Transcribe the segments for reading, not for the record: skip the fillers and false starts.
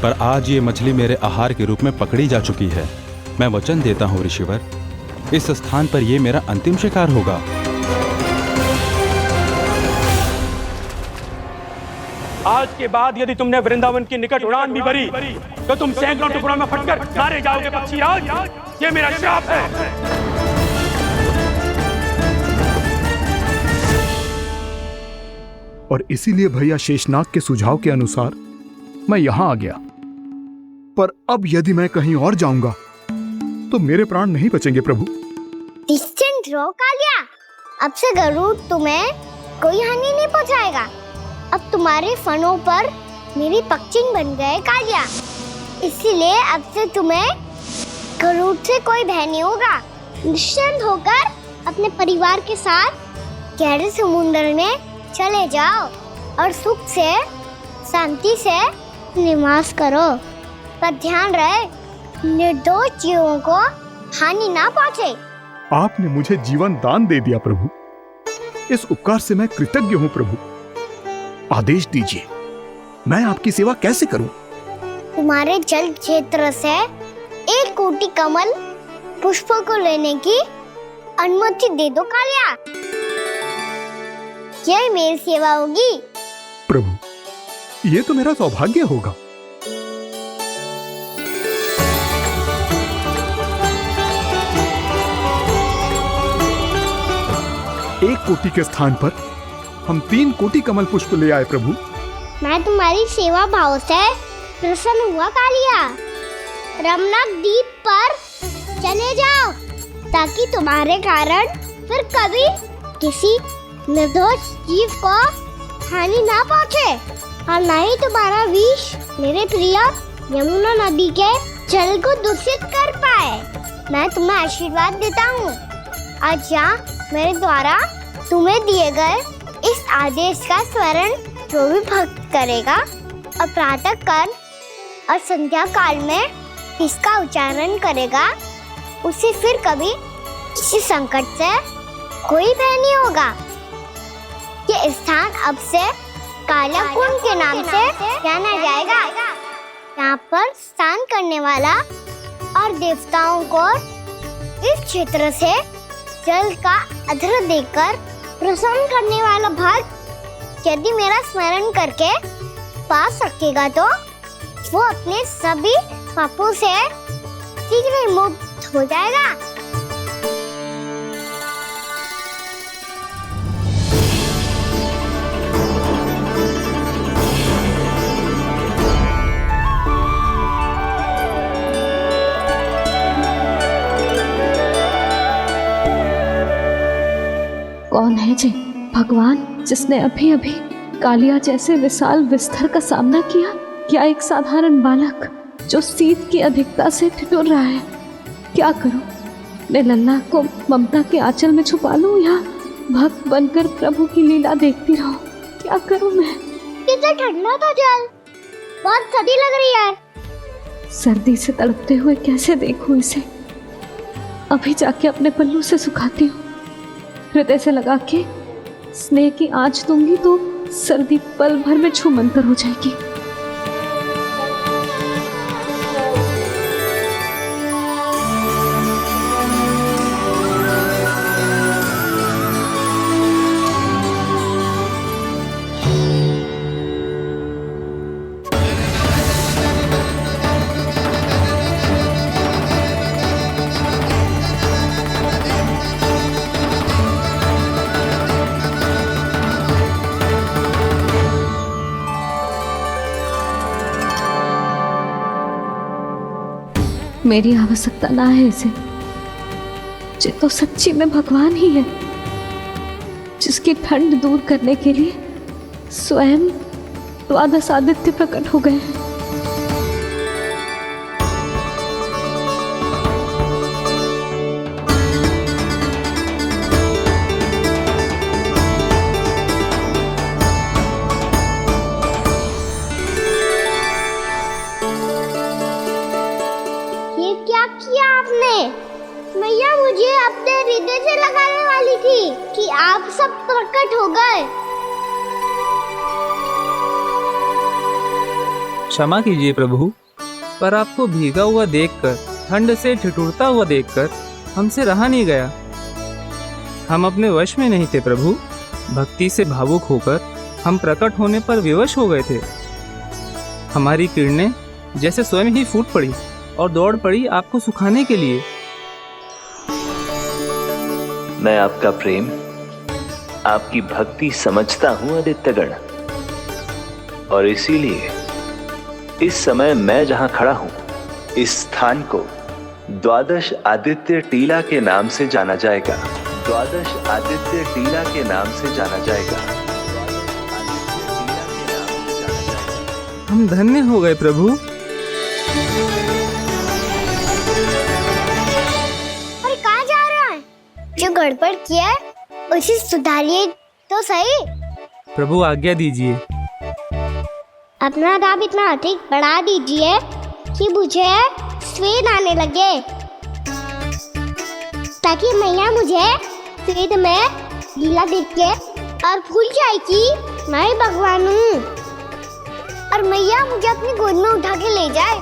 पर आज ये मछली मेरे आहार के रूप में पकड़ी जा चुकी है। मैं वचन देता हूँ ऋषिवर, इस स्थान पर ये मेरा अंतिम शिकार होगा। आज के बाद यदि तुमने वृंदावन की निकट उड़ान भी भरी तो तुम सैकड़ों टुकड़ों में फटकर मारे जाओगे पक्षीराज। ये मेरा श्राप है। और इसीलिए भैया शेषनाग के सुझाव के अनुसार मैं यहां आ गया। पर अब यदि मैं कहीं और जाऊंगा तो मेरे प्राण नहीं बचेंगे प्रभु। निश्चिंत रहो कालिया, अब से गरुड़ तुम्हें कोई हानि नहीं पहुंचाएगा। अब तुम्हारे फनों पर मेरी पक्षिंग बन गए कालिया, इसीलिए अब से तुम्हें गरुड़ से कोई भय नहीं होगा। निश्चिंत होकर अपने परिवार के साथ गहरे समुद्र में चले जाओ और सुख से शांति से निवास करो। पर ध्यान रहे निर्दोष जीवों को हानि ना पहुंचे। आपने मुझे जीवन दान दे दिया प्रभु, इस उपकार से मैं कृतज्ञ हूँ प्रभु। आदेश दीजिए, मैं आपकी सेवा कैसे करूं? तुम्हारे जल क्षेत्र से 1 कोटि कमल पुष्पों को लेने की अनुमति दे दो कालिया। यह मेरी सेवा होगी। प्रभु, ये तो मेरा सौभाग्य होगा। एक कोटि के स्थान पर हम 3 कोटि कमल पुष्प ले आए प्रभु। मैं तुम्हारी सेवा भाव से प्रसन्न हुआ कालिया। रमणक द्वीप पर चले जाओ ताकि तुम्हारे कारण फिर कभी किसी निर्दोष जीव को हानि ना पहुंचे और ना ही तुम्हारा विष मेरे प्रिय यमुना नदी के जल को दूषित कर पाए। मैं तुम्हें आशीर्वाद देता हूँ। आज यहाँ मेरे द्वारा तुम्हें दिए गए इस आदेश का स्मरण जो भी भक्त करेगा और प्रातः काल और संध्या काल में इसका उच्चारण करेगा, उसे फिर कभी किसी संकट से कोई भय नहीं होगा। ये स्थान अब से काला कुंड के नाम से जाना जाएगा। यहाँ पर स्नान करने वाला और देवताओं को इस क्षेत्र से जल का अर्घ्य देकर प्रसन्न करने वाला भक्त यदि मेरा स्मरण करके पास रखेगा तो वो अपने सभी पापों से शीघ्र ही मुक्त हो जाएगा। कौन है जी भगवान जिसने अभी अभी कालिया जैसे विशाल विस्तर का सामना किया? क्या एक साधारण बालक जो शीत की अधिकता से ठिठुर रहा है? क्या करूं? मैं लल्ला को ममता के आंचल में छुपा लूं या भक्त बनकर प्रभु की लीला देखती रहूं? क्या करूं मैं? कितना ठंडा था जल, बहुत सर्दी लग रही है। सर्दी से तड़पते हुए कैसे देखूं इसे? अभी जाके अपने पल्लू से सुखाती हूँ। हृदय से लगा के स्नेह की आंच दूंगी तो सर्दी पल भर में छूमंतर हो जाएगी। मेरी आवश्यकता ना है इसे। ये तो सच्ची में भगवान ही है जिसकी ठंड दूर करने के लिए स्वयं द्वादश आदित्य प्रकट हो गए हैं। मैया मुझे अपने हृदय से लगाने वाली थी कि आप सब प्रकट हो गए। क्षमा कीजिए प्रभु, पर आपको भीगा हुआ देखकर, ठंड से ठिठुरता हुआ देखकर हमसे रहा नहीं गया। हम अपने वश में नहीं थे प्रभु। भक्ति से भावुक होकर हम प्रकट होने पर विवश हो गए थे। हमारी किरणें जैसे स्वयं ही फूट पड़ी और दौड़ पड़ी आपको सुखाने के लिए। मैं आपका प्रेम, आपकी भक्ति समझता हूं आदित्यगण, और इसीलिए इस समय मैं जहां खड़ा हूं, इस स्थान को द्वादश आदित्य टीला के नाम से जाना जाएगा। द्वादश आदित्य टीला के नाम से जाना जाएगा। हम धन्य हो गए प्रभु। अरे कहाँ जा रहा है? जो गड़बड़ किया है उसे सुधारिए तो सही। प्रभु आज्ञा दीजिए। अपना दाम इतना अधिक बढ़ा दीजिए कि मुझे स्वेद आने लगे, ताकि मैया मुझे स्वेद में गीला देख के और भूल जाए कि मैं भगवान हूँ, और मैया मुझे अपनी गोद में उठा के ले जाए।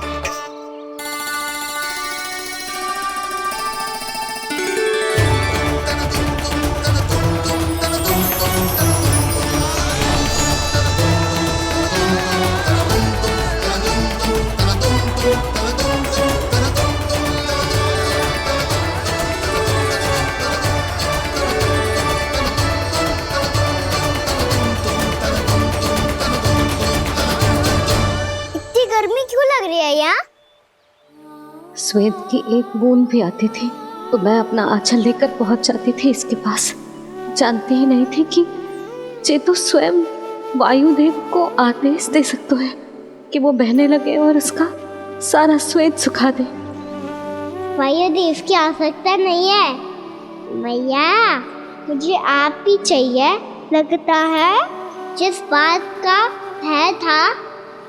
श्वेत की एक बूंद भी आती थी तो मैं अपना आंचल लेकर पहुंच जाती थी इसके पास। जानती ही नहीं थी कि चेतु स्वयं वायुदेव को आदेश दे सकता है कि वो बहने लगे और उसका सारा श्वेत सुखा दे। वायुदेव की आवश्यकता नहीं है मैया, मुझे आप ही चाहिए। लगता है जिस बात का भय था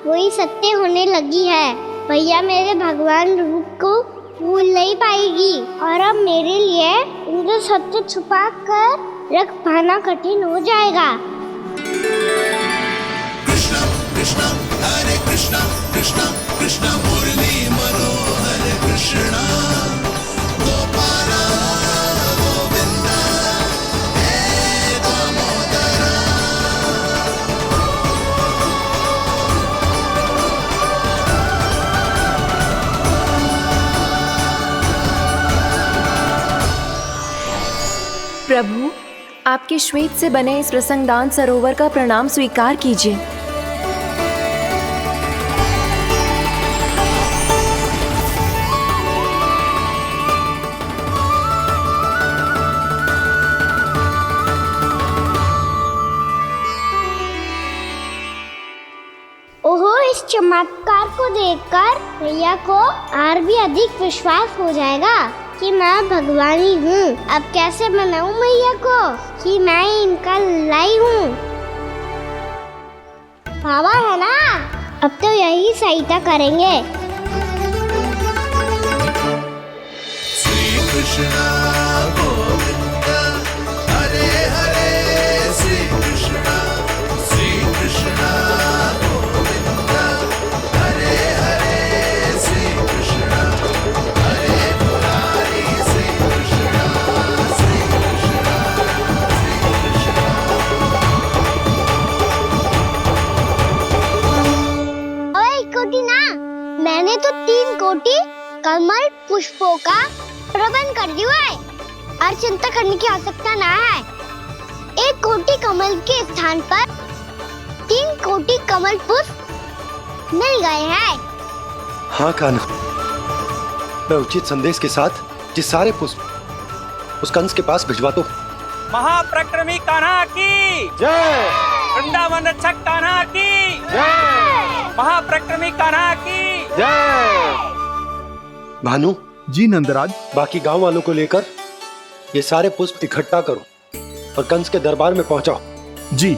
वही सत्य होने लगी है। भैया मेरे भगवान रूप को भूल नहीं पाएगी, और अब मेरे लिए उनके सत्य छुपा कर रख पाना कठिन हो जाएगा। कृष्णा कृष्णा हरे कृष्णा कृष्णा कृष्णा मुरली मनोहर कृष्णा गोपाला गोविंदा हे दामोदरा। प्रभु, आपके श्वेत से बने इस प्रसंगदान सरोवर का प्रणाम स्वीकार कीजिए। ओहो, इस चमत्कार को देखकर भैया को और भी अधिक विश्वास हो जाएगा कि मैं भगवानी हूँ। अब कैसे मनाऊं मैया को कि मैं इनका लाई हूँ। बाबा है ना, अब तो यही सहायता करेंगे। श्री कृष्णा गोविंदा हरे हरे श्री कृष्णा गोविंदा हरे हरे श्री कृष्णा हरे मुरारी श्री कृष्णा श्री कृष्णा श्री कृष्णा। ओए कोटी ना, मैंने तो 3 कोटी कमल पुष्पों का प्रबंध कर दिया है और चिंता करने की आवश्यकता ना है। 1 कोटी कमल के स्थान पर 3 कोटी कमल पुष्प मिल गए हैं। हाँ कान्हा, मैं उचित संदेश के साथ ये सारे पुष्प उस कंस के पास भिजवा दो। महाप्रक्रमी कान्हा की जय। वृंदावन रक्षक कान्हा की जय। महाप्रक्रमी कान्हा की जय। भानु जी नंदराज। बाकी गांव वालों को लेकर ये सारे पुष्प इकट्ठा करो और कंस के दरबार में पहुंचाओ। जी।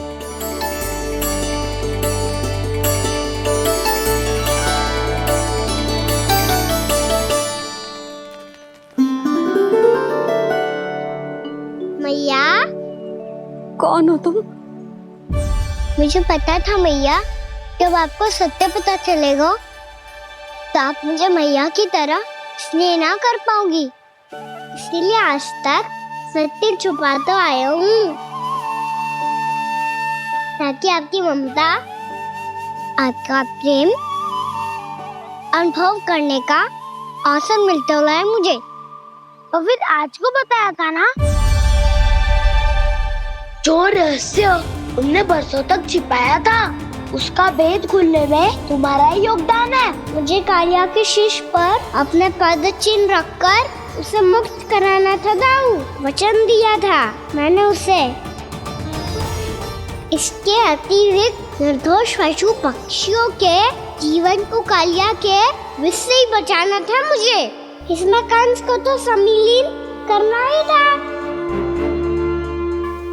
मैया, कौन हो तुम? मुझे पता था मैया जब आपको सत्य पता चलेगा तो आप मुझे मैया की तरह स्नेह ना कर पाओगी। इसीलिए आज तक सत्य छुपाता आया हूँ, ताकि आपकी ममता, आपका प्रेम अनुभव करने का अवसर मिलता हुआ है मुझे। और फिर आज को बताया था ना, जो रहस्य तुमने बरसों तक छिपाया था उसका भेद खुलने में तुम्हारा ही योगदान है। मुझे कालिया के शीश पर अपने पद चिन्ह रखकर उसे मुक्त कराना था दाऊ। वचन दिया था मैंने उसे। इसके अतिरिक्त निर्दोष पशु पक्षियों के जीवन को कालिया के विष से ही बचाना था मुझे। इसमें कंस को तो सम्मिलित करना ही था,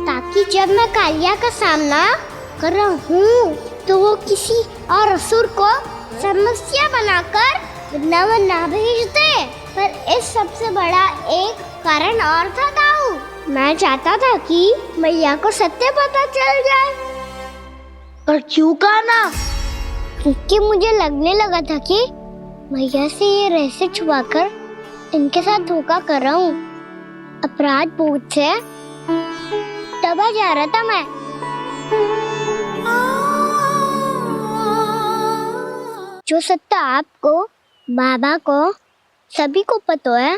ताकि जब मैं कालिया का सामना कर रहा हूँ तो वो किसी और असुर को समस्या बनाकर वृंदावन ना भेज दे। पर इस सबसे बड़ा एक कारण और था दाऊ। मैं चाहता था कि मैया को सत्य पता चल जाए। पर क्यों कहा ना? क्योंकि मुझे लगने लगा था कि मैया से ये रहस्य छुपाकर इनके साथ धोखा कर रहा हूँ। अपराध बोझ से दबा जा रहा था मैं। जो सत्य आपको, बाबा को, सभी को पता है,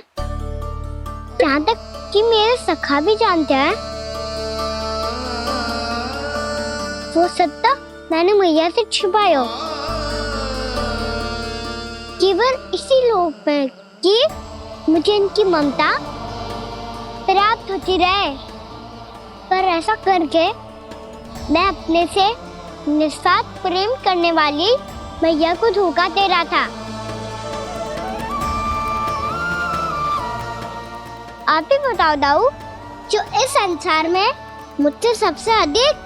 यहाँ तक कि मेरे सखा भी जानते हैं, वो सत्य मैंने मैया से छुपाया केवल इसी लोभ में कि मुझे इनकी ममता प्राप्त होती रहे। पर ऐसा करके मैं अपने से निस्वार्थ प्रेम करने वाली मैया को धोखा दे रहा था। आप ही बताओ दाऊ, जो इस संसार में मुझसे सबसे अधिक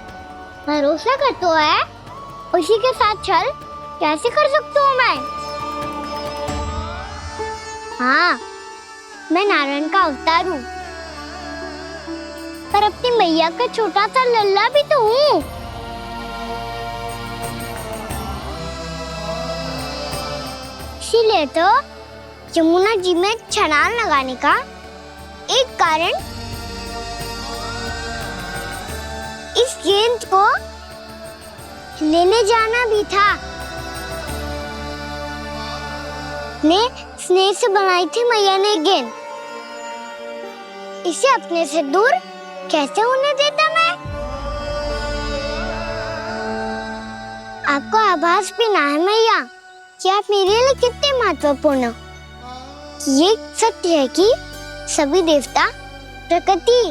भरोसा करता है, उसी के साथ छल कैसे कर सकता हूँ मैं? हाँ, मैं नारायण का अवतार हूँ, पर अपनी मैया का छोटा सा लल्ला भी तो हूँ। इसीलिए तो यमुना जी में छलांग लगाने का एक कारण इस गेंद को लेने जाना भी था। स्नेह से बनाई थी मैया ने गेंद, इसे अपने से दूर कैसे होने देता मैं? आपको आभास भी ना है मैया कि आप मेरे लिए कितने महत्वपूर्ण हो। ये सत्य है कि सभी देवता, प्रकृति,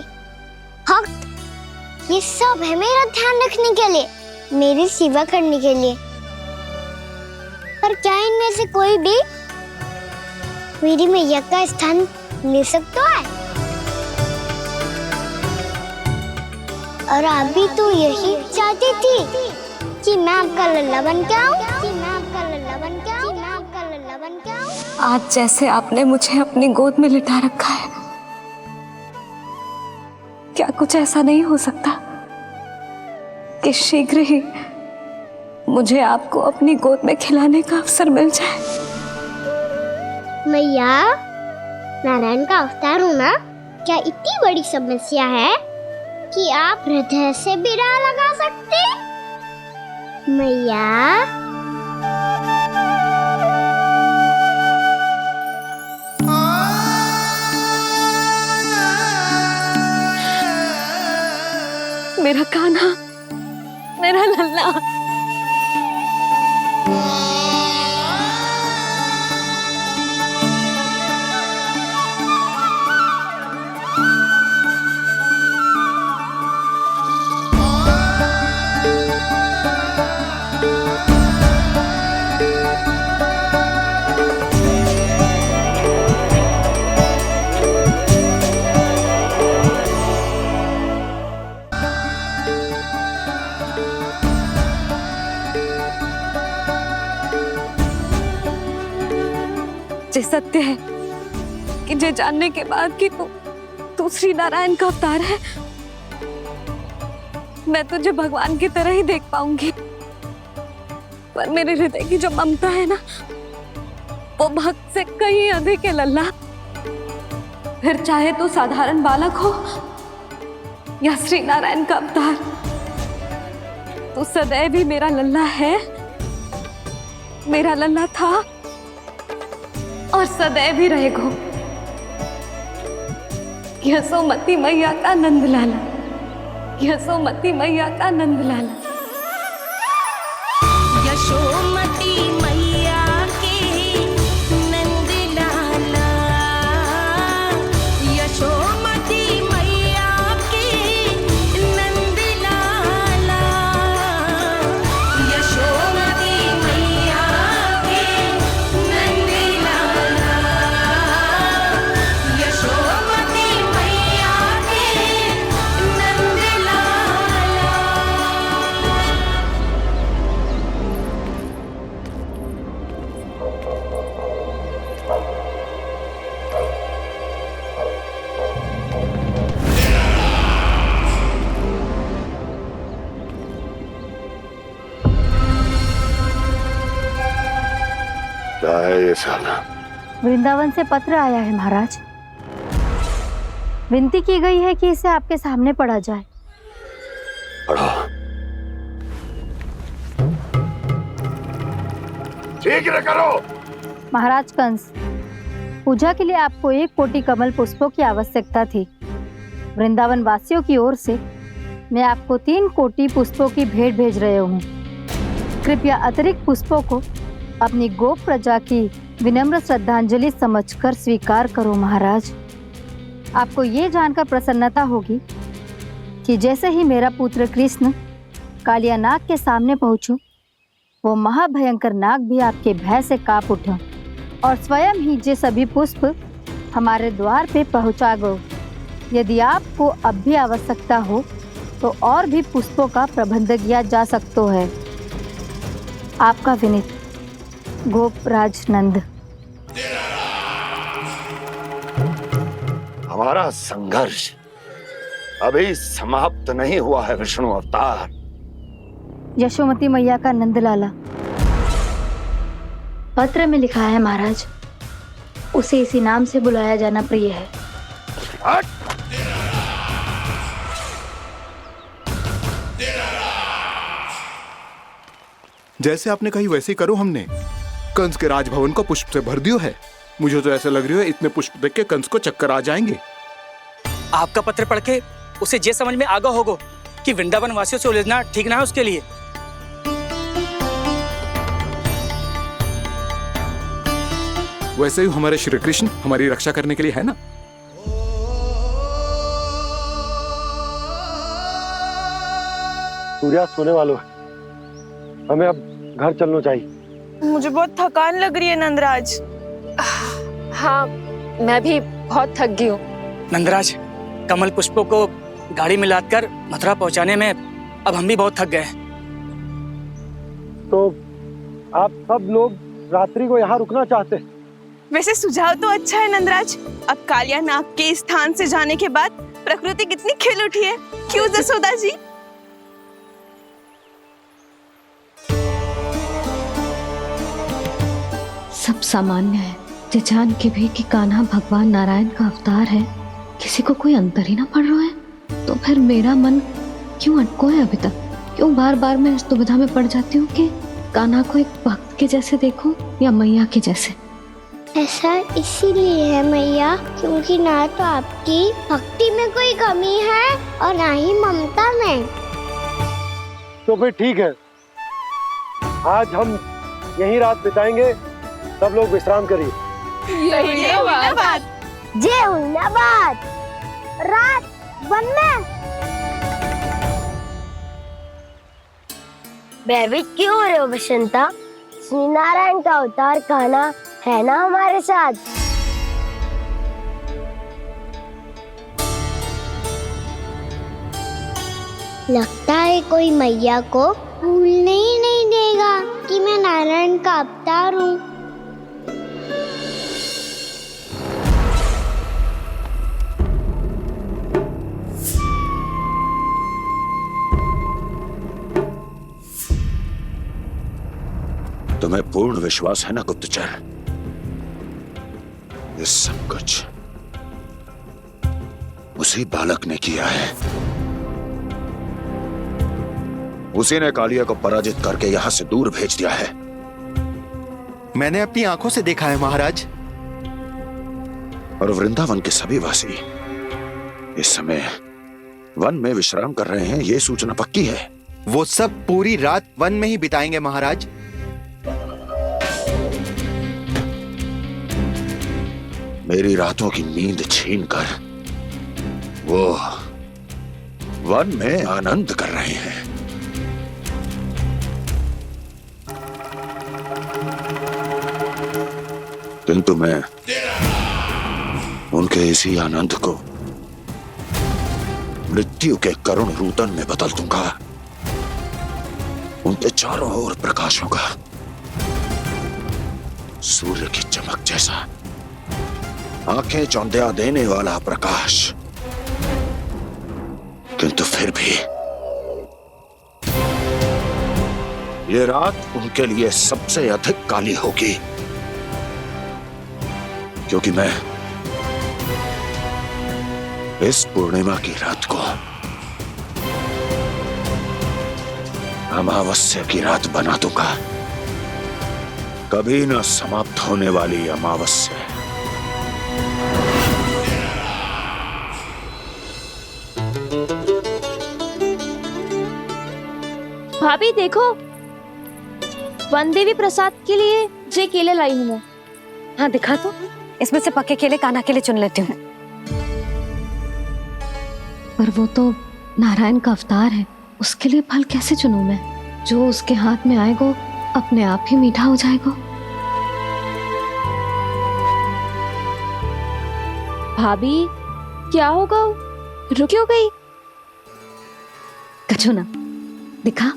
भक्त, ये सब है मेरा ध्यान रखने के लिए, मेरी सेवा करने के लिए। पर क्या इनमें से कोई भी मेरी मैया का स्थान ले सकता है? और आप भी तो यही चाहती थी कि मैं आपका लल्ला बन के आऊं, आज जैसे आपने मुझे अपनी गोद में लिटा रखा है, क्या कुछ ऐसा नहीं हो सकता कि शीघ्र ही मुझे आपको अपनी गोद में खिलाने का अवसर मिल जाए? मैया, नारायण का अवतार होना क्या इतनी बड़ी समस्या है कि आप हृदय से भी राह लगा सकते? मैया, मेरा कान्हा, मेरा लल्ला। ये सत्य है कि ये जानने के बाद कि तू श्री नारायण का अवतार है, मैं तुझे भगवान की तरह ही देख पाऊंगी। पर मेरे हृदय की जो ममता है ना, वो भक्त से कहीं अधिक है लल्ला। फिर चाहे तो साधारण बालक हो या श्री नारायण का अवतार, तो सदैव ही मेरा लल्ला है, मेरा लल्ला था और सदैव ही रहेगा। यशोमती मैया का नंद लाला, यशोमती मैया का नंद लाला। यशोमती मैया के नंद लाला, यशोमती मैया के नंद लाला, यशोमती मैया के नंद लाला, यशोमती मैया के नंद लाला। क्या है ये साला? वृंदावन से पत्र आया है महाराज। विनती की गई है कि इसे आपके सामने पढ़ा जाए। पढ़ो। शीघ्र करो। महाराज कंस, पूजा के लिए आपको 1 कोटि कमल पुष्पों की आवश्यकता थी। वृंदावन वासियों की ओर से मैं आपको 3 कोटि पुष्पों की भेंट भेज रहे हूँ। कृपया अतिरिक्त पुष्पों को अपनी गोप प्रजा की विनम्र श्रद्धांजलि समझकर स्वीकार करो महाराज। आपको ये जानकर प्रसन्नता होगी कि जैसे ही मेरा पुत्र कृष्ण कालिया नाग के सामने पहुंचो, वो महाभयंकर नाग भी आपके भय से कांप उठा और स्वयं ही ये सभी पुष्प हमारे द्वार पे पहुंचा गो। यदि आपको अब भी आवश्यकता हो तो और भी पुष्पों का प्रबंध किया जा सकता है। आपका विनीत गोपराज नंद। हमारा संघर्ष अभी समाप्त नहीं हुआ है विष्णु अवतार। यशोमती मैया का नंदलाला। पत्र में लिखा है महाराज, उसे इसी नाम से बुलाया जाना प्रिय है। जैसे आपने कही वैसे ही करो। हमने कंस के राजभवन को पुष्प से भर दियो है। मुझे तो ऐसा लग रही है इतने पुष्प देख के कंस को चक्कर आ जाएंगे। आपका पत्र पढ़ के उसे ये समझ में आगा होगा कि वृंदावन वासियों से उलझना ठीक ना है उसके लिए। वैसे ही हमारे श्री कृष्ण हमारी रक्षा करने के लिए है ना। सूर्यास्त होने वाला है, हमें अब घर चलना चाहिए। मुझे बहुत थकान लग रही है नंदराज। हाँ, मैं भी बहुत थक गई हूँ। नंदराज, कमल पुष्पों को गाड़ी में लादकर मथुरा पहुंचाने में अब हम भी बहुत थक गए। तो आप सब लोग रात्रि को यहाँ रुकना चाहते हैं? वैसे सुझाव तो अच्छा है नंदराज। अब कालिया नाग के स्थान से जाने के बाद प्रकृति कितनी खिल उठी है, क्यों जसोदा जी? सब सामान्य है। ये जान के भी कि कान्हा भगवान नारायण का अवतार है, किसी को कोई अंतर ही ना पड़ रहा है, तो फिर मेरा मन क्यों अटको है अभी तक? क्यों बार बार मैं इस दुविधा में पड़ जाती हूँ कि कान्हा को एक भक्त के जैसे देखूं या मैया के जैसे? ऐसा इसीलिए है मैया, क्योंकि ना तो आपकी भक्ति में कोई कमी है और ना ही ममता में। तो फिर ठीक है, आज हम यहीं रात बिताएंगे। सब लोग विश्राम करिए। जय हुन्नाबाद। रात बनना। भयभीत क्यों हो रहे हो बसंता? श्री नारायण का अवतार कान्हा है ना हमारे साथ। लगता है कोई मैया को भूलने ही नहीं देगा कि मैं नारायण का अवतार हूँ। तुम्हें पूर्ण विश्वास है ना गुप्तचर? ये सब कुछ उसी बालक ने किया है। उसी ने कालिया को पराजित करके यहां से दूर भेज दिया है। मैंने अपनी आंखों से देखा है महाराज। और वृंदावन के सभी वासी इस समय वन में विश्राम कर रहे हैं, ये सूचना पक्की है। वो सब पूरी रात वन में ही बिताएंगे महाराज। मेरी रातों की नींद छीनकर वो वन में आनंद कर रहे हैं। किंतु मैं उनके इसी आनंद को मृत्यु के करुण रूतन में बदल दूंगा। उनके चारों ओर प्रकाश होगा, सूर्य की चमक जैसा, आंखें चौंधिया देने वाला प्रकाश। किंतु फिर भी ये रात उनके लिए सबसे अधिक काली होगी, क्योंकि मैं इस पूर्णिमा की रात को अमावस्या की रात बना दूंगा, कभी न समाप्त होने वाली अमावस्या। भाभी देखो, वन देवी प्रसाद के लिए जे केले लाई हूँ मैं। हाँ दिखा तो, इसमें से पक्के केले कान्हा के लिए चुन लेती हूँ। पर वो तो नारायण का अवतार है, उसके लिए फल कैसे चुनूं मैं? जो उसके हाथ में आएगा अपने आप ही मीठा हो जाएगा। भाभी क्या होगा? रुक क्यों गई? कछू ना, दिखा।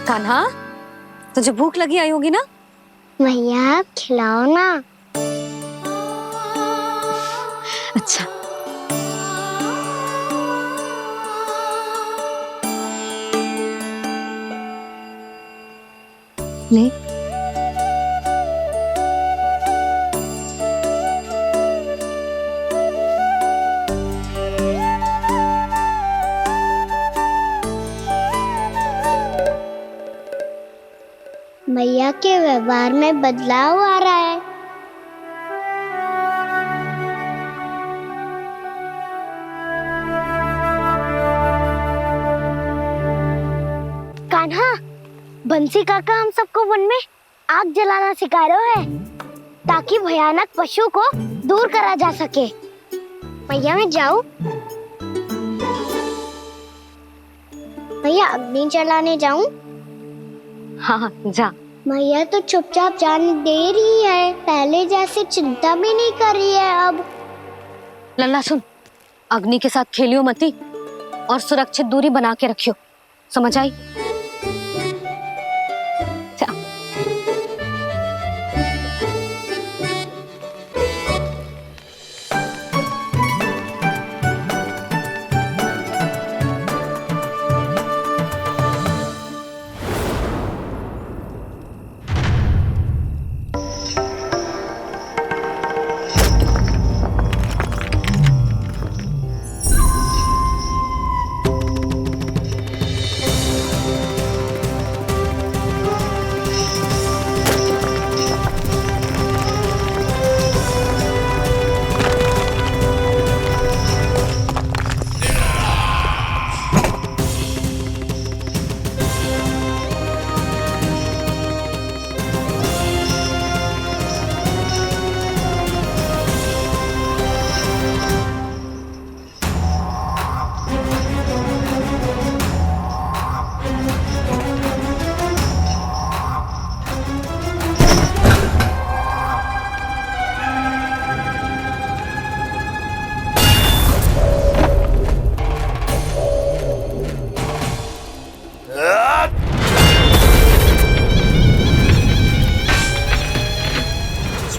कान्हा, तुझे भूख लगी आई होगी ना? भैया खिलाओ ना। अच्छा, ले। भैया के व्यवहार में बदलाव आ रहा है। कान्हा, बंसी काका हम सबको वन में आग जलाना सिखा रहे हैं, ताकि भयानक पशु को दूर करा जा सके। भैया मैं जाऊं? भैया अग्नि जलाने जाऊं? हाँ जा। भैया तो चुपचाप जाने दे रही है, पहले जैसे चिंता भी नहीं कर रही है अब। लल्ला सुन, अग्नि के साथ खेलियो मती और सुरक्षित दूरी बना के रखियो, समझ आई?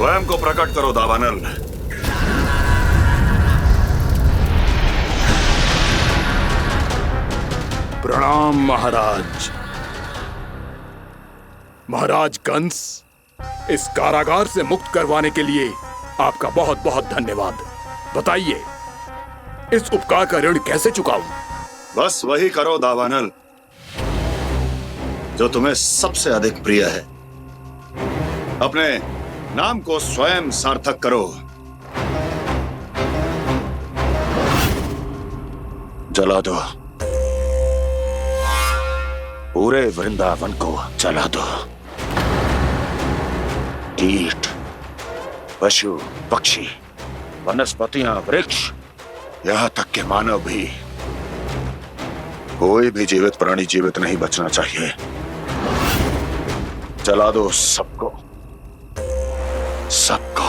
स्वयं को प्रकट करो दावानल। प्रणाम महाराज। महाराज कंस, इस कारागार से मुक्त करवाने के लिए आपका बहुत बहुत धन्यवाद। बताइए, इस उपकार का ऋण कैसे चुकाऊं? बस वही करो दावानल जो तुम्हें सबसे अधिक प्रिय है। अपने नाम को स्वयं सार्थक करो। जला दो, पूरे वृंदावन को जला दो। कीट, पशु, पक्षी, वनस्पतियां, वृक्ष, यहां तक के मानव भी, कोई भी जीवित प्राणी जीवित नहीं बचना चाहिए। जला दो सबको, सबको।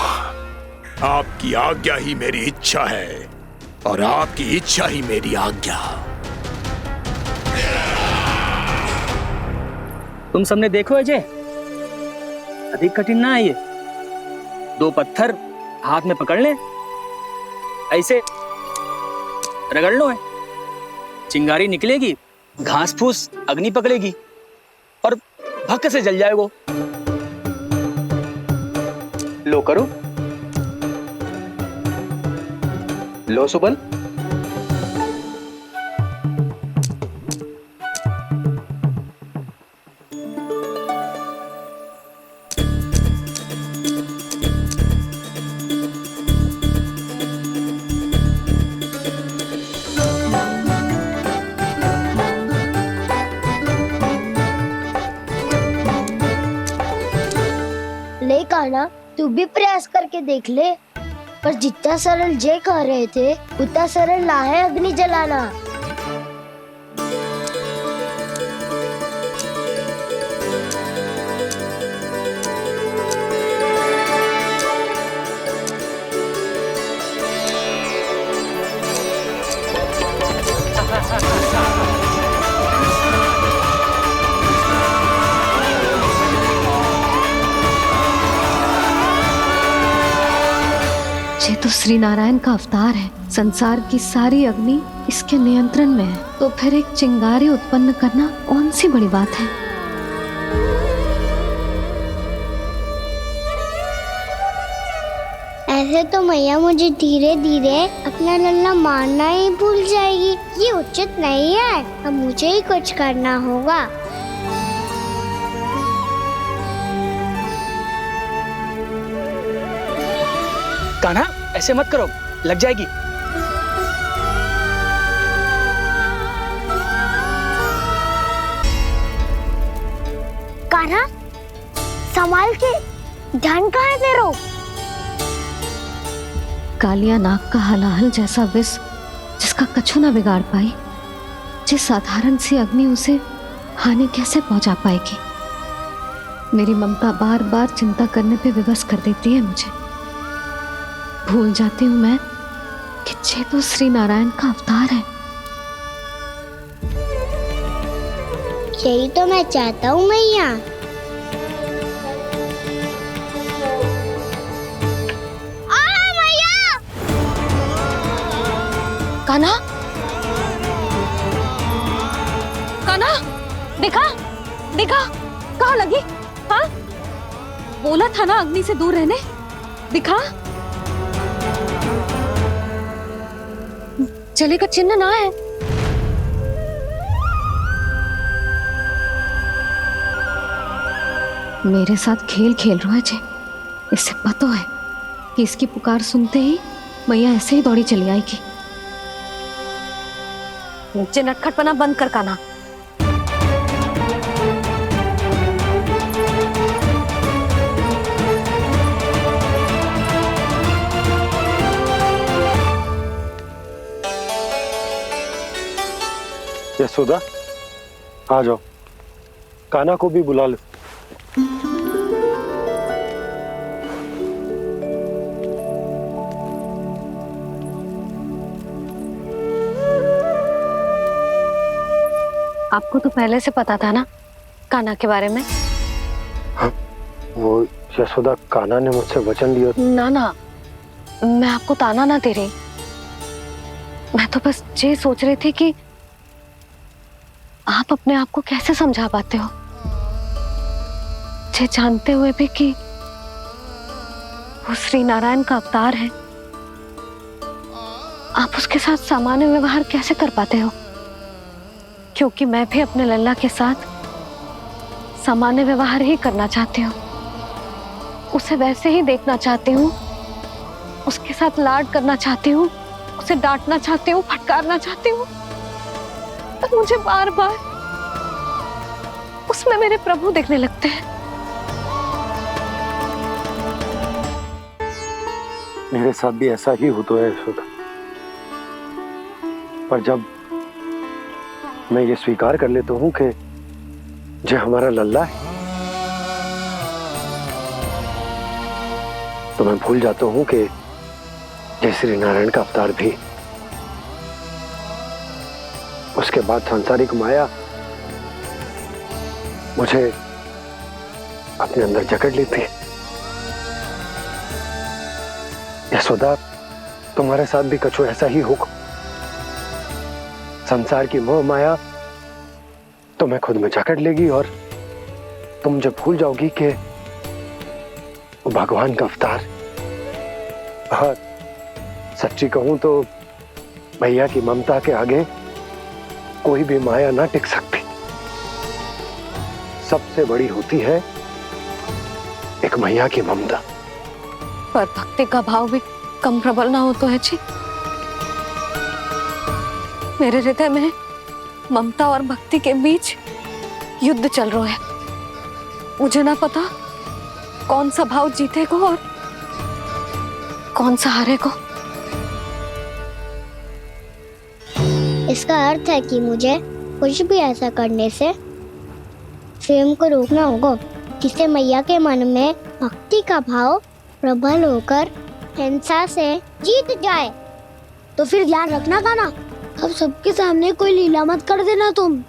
आपकी आज्ञा ही मेरी इच्छा है और आपकी इच्छा ही मेरी आज्ञा। तुम सबने देखो अजय, अधिक कठिन ना है ये। 2 पत्थर हाथ में पकड़ ले, ऐसे रगड़ लो है, चिंगारी निकलेगी, घास फूस अग्नि पकड़ेगी और भक्क से जल जाएगा। लो करो, लो सुबल। ले कान्हा, तू भी प्रयास करके देख ले। पर जितना सरल जय कह रहे थे उतना सरल ना है अग्नि जलाना। ये तो श्री नारायण का अवतार है। संसार की सारी अग्नि इसके नियंत्रण में है, तो फिर एक चिंगारी उत्पन्न करना कौन सी बड़ी बात है। ऐसे तो मैया मुझे धीरे धीरे अपना लल्ला मारना ही भूल जाएगी। ये उचित नहीं है, अब मुझे ही कुछ करना होगा। कान्हा, ऐसे मत करो, लग जाएगी। कान्हा, संभाल के, ध्यान कहाँ है तेरो? कालिया नाग का हलाहल जैसा विष जिसका कछु न बिगाड़ पाई, जिस साधारण सी अग्नि उसे हानि कैसे पहुंचा पाएगी। मेरी ममता बार बार चिंता करने पे विवश कर देती है मुझे। भूल जाती हूँ मैं कि ये तो श्री नारायण का अवतार है। यही तो मैं चाहता हूँ मैया। मैया! कान्हा, कान्हा, देखा देखा, कहाँ लगी? हाँ, बोला था ना अग्नि से दूर रहने। दिखा, जले का चिन्ह ना है। मेरे साथ खेल खेल रहा है जे। इससे पता है कि इसकी पुकार सुनते ही मैया ऐसे ही दौड़ी चली आएगी। नीचे नटखटपना बंद कर कान्हा। यशोदा, आ जाओ, कान्हा को भी बुला लो। आपको तो पहले से पता था ना कान्हा के बारे में? हाँ, वो यशोदा, कान्हा ने मुझसे वचन दिया। ना ना, मैं आपको ताना ना दे रही। मैं तो बस ये सोच रही थी कि आप अपने आप को कैसे समझा पाते हो, ये जानते हुए भी कि वो श्री नारायण का अवतार है। आप उसके साथ सामान्य व्यवहार कैसे कर पाते हो? क्योंकि मैं भी अपने लल्ला के साथ सामान्य व्यवहार ही करना चाहती हूँ। उसे वैसे ही देखना चाहती हूँ, उसके साथ लाड करना चाहती हूँ, उसे डांटना चाहती हूँ, फटकारना चाहती हूँ। पर मुझे बार बार उसमें मेरे प्रभु दिखने लगते हैं। मेरे साथ भी ऐसा ही होता है यशोदा। पर जब मैं ये स्वीकार कर लेता हूँ कि जो हमारा लल्ला है, तो मैं भूल जाता हूँ कि जय श्री नारायण का अवतार भी। उसके बाद सांसारिक माया मुझे अपने अंदर जकड़ लेती है। यशोदा, तुम्हारे साथ भी कछु ऐसा ही होगा। संसार की मोह माया तुम्हें खुद में जकड़ लेगी और तुम जब भूल जाओगी कि वो भगवान का अवतार। और सच्ची कहूं तो भैया की ममता के आगे कोई भी माया ना टिक सकती। सबसे बड़ी होती है एक मैया की ममता। पर भक्ति का भाव भी कम प्रबल ना हो तो है जी। मेरे हृदय में ममता और भक्ति के बीच युद्ध चल रहा है। मुझे ना पता कौन सा भाव जीतेगा और कौन सा हारेगा। इसका अर्थ है कि मुझे कुछ भी ऐसा करने से स्वयं को रोकना होगा जिससे मैया के मन में भक्ति का भाव प्रबल होकर हिंसा से जीत जाए। तो फिर ध्यान रखना कान्हा, अब सबके सामने कोई लीला मत कर देना तुम।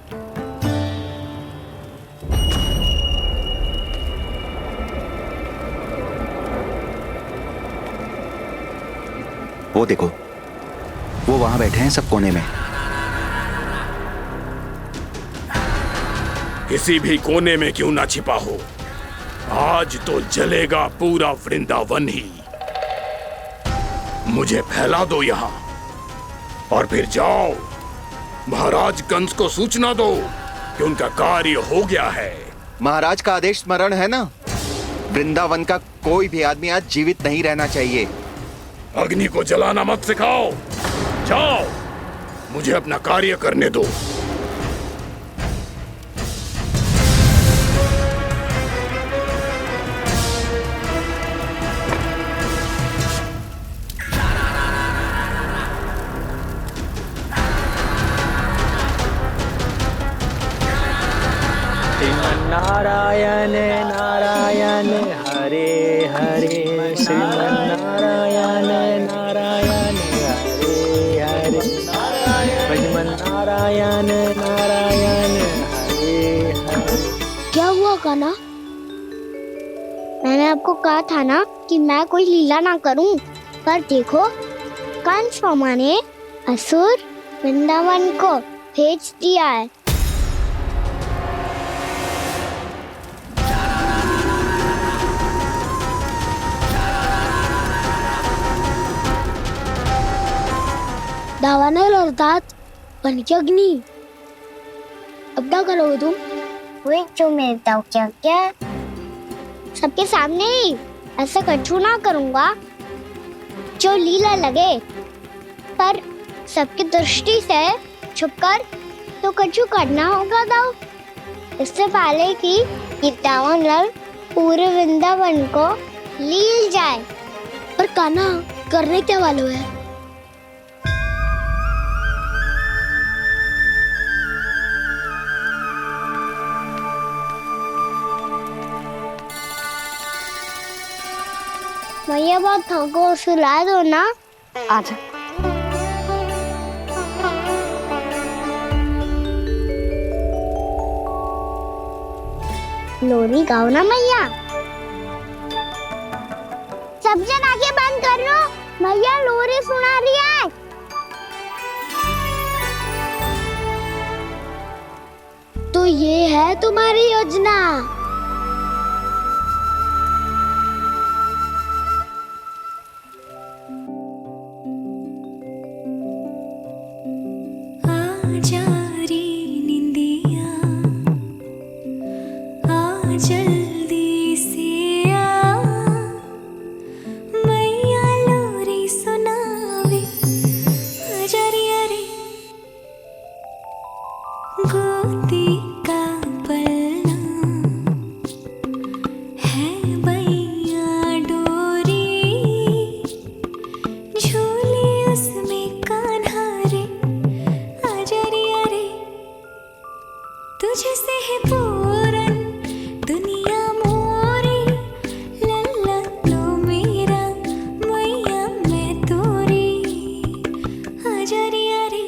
वो देखो, वो वहां बैठे हैं सब कोने में। किसी भी कोने में क्यों ना छिपा हो, आज तो जलेगा पूरा वृंदावन ही। मुझे फैला दो यहाँ और फिर जाओ महाराज कंस को सूचना दो कि उनका कार्य हो गया है। महाराज का आदेश स्मरण है ना, वृंदावन का कोई भी आदमी आज जीवित नहीं रहना चाहिए। अग्नि को जलाना मत सिखाओ, जाओ मुझे अपना कार्य करने दो। नारायण नारायण हरे हरे, श्रीमन्नारायण नारायण हरे हरे, श्रीमन्नारायण नारायण हरे हरे। क्या हुआ कान्हा? मैंने आपको कहा था ना कि मैं कोई लीला ना करूं, पर देखो कंस मामा ने असुर वृंदावन को भेज दिया है। दावानल लड़तात बनके अग्नि। अब क्या करोगे तुम? वही जो मैं क्या क्या सबके सामने ही ऐसा कछु ना करूंगा जो लीला लगे, पर सबकी दृष्टि से छुपकर तो कछु करना होगा दाव। इससे पहले कि ये दावानल पूरे वृंदावन को लील जाए। पर कान्हा करने क्या वाले है? भैया बहुत थको, सुला दो ना। आजा। लोरी गाओ ना मैया। सब जन आंखें बंद कर लो, मैया लोरी सुना रही है। तो ये है तुम्हारी योजना। आजा रे निंदिया, आ जल्दी से आ, मैया लोरी सुनावे, आजा रे गोदी का पलना है बैया डोरी, झूले उसमें कान्हा रे, आजा रे तुझसे है पूरन दुनिया मोरी, लल्ला तो मेरा मैया मैं तोरी, आजा रे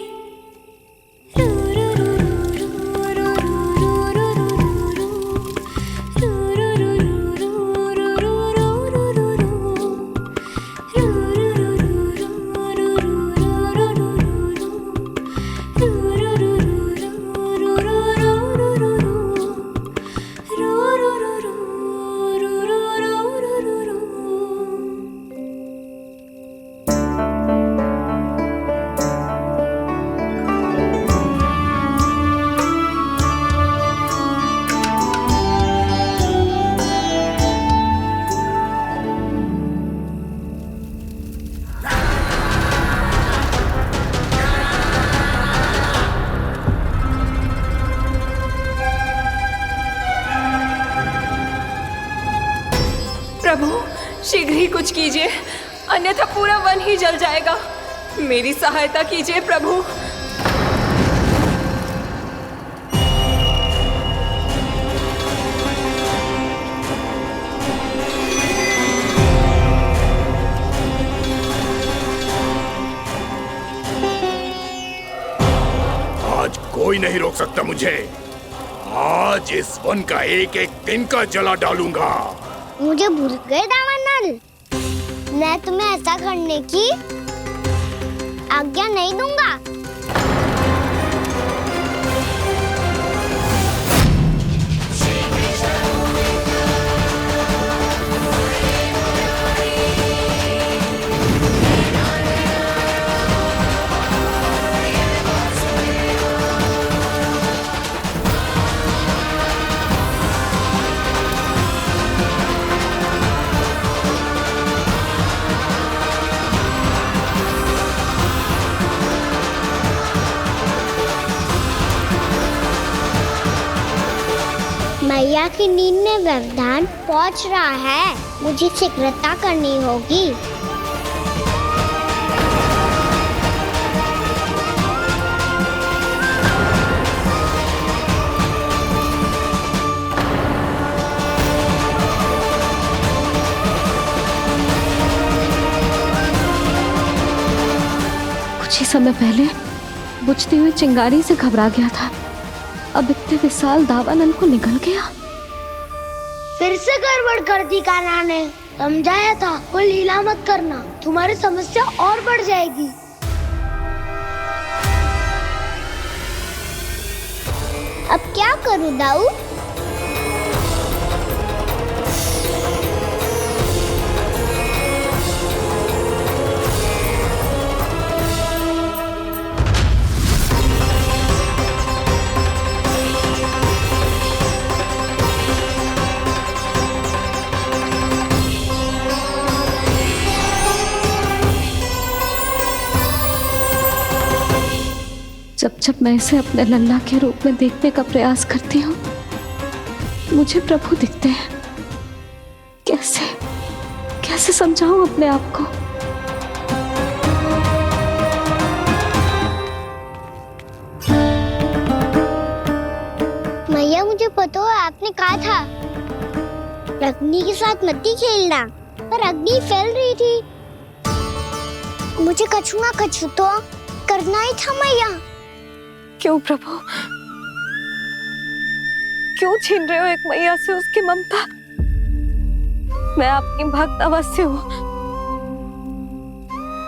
प्रभु शीघ्र ही कुछ कीजिए, अन्यथा पूरा वन ही जल जाएगा। मेरी सहायता कीजिए प्रभु। आज कोई नहीं रोक सकता मुझे। आज इस वन का एक एक दिन का जला डालूंगा। मुझे भूल गए दावानल, मैं तुम्हें ऐसा करने की आज्ञा नहीं दूंगा। मैया की नींद में व्यवधान पहुंच रहा है, मुझे शीघ्रता करनी होगी। कुछ ही समय पहले बुझती हुई चिंगारी से घबरा गया था, अब इतने विशाल दावानल को निगल गया। फिर से गड़बड़ कर दी कान्हा ने, समझाया था कोई लीला मत करना, तुम्हारी समस्या और बढ़ जाएगी। अब क्या करूं दाऊ? जब जब मैं इसे अपने लल्ला के रूप में देखने का प्रयास करती हूँ, मुझे प्रभु दिखते हैं। कैसे कैसे समझाऊं अपने आप को? मैया मुझे पता है आपने कहा था अग्नि के साथ मत ही खेलना, पर अग्नि फैल रही थी। मुझे कछु ना कछु तो करना ही था मैया। क्यों प्रभु, क्यों छीन रहे हो एक मैया से उसकी ममता? मैं आपकी भक्त अवश्य हूँ,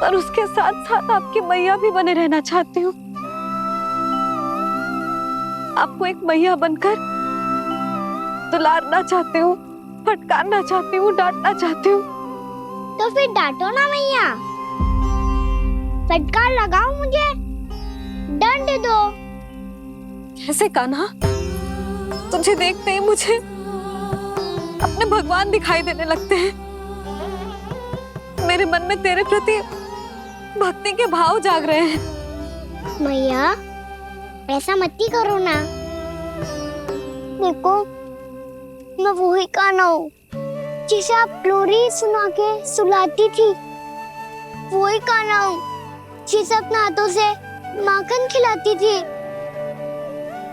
पर उसके साथ साथ आपकी मैया भी बने रहना चाहती हूँ। आपको एक मैया बनकर दुलारना चाहती हूँ, फटकारना चाहती हूँ, डांटना चाहती हूँ। तो फिर डांटो ना मैया, फटकार लगाओ, मुझे दंड दो। कैसे कान्हा? तुझे देखते ही मुझे अपने भगवान दिखाई देने लगते हैं। मेरे मन में तेरे प्रति भक्ति के भाव जाग रहे हैं। मैया ऐसा मत ही करो ना। देखो मैं वही कान्हा हूँ जिसे आप लोरी सुना के सुलाती थी। वही कान्हा हूँ जिसे अपने हाथों से माखन खिलाती थी।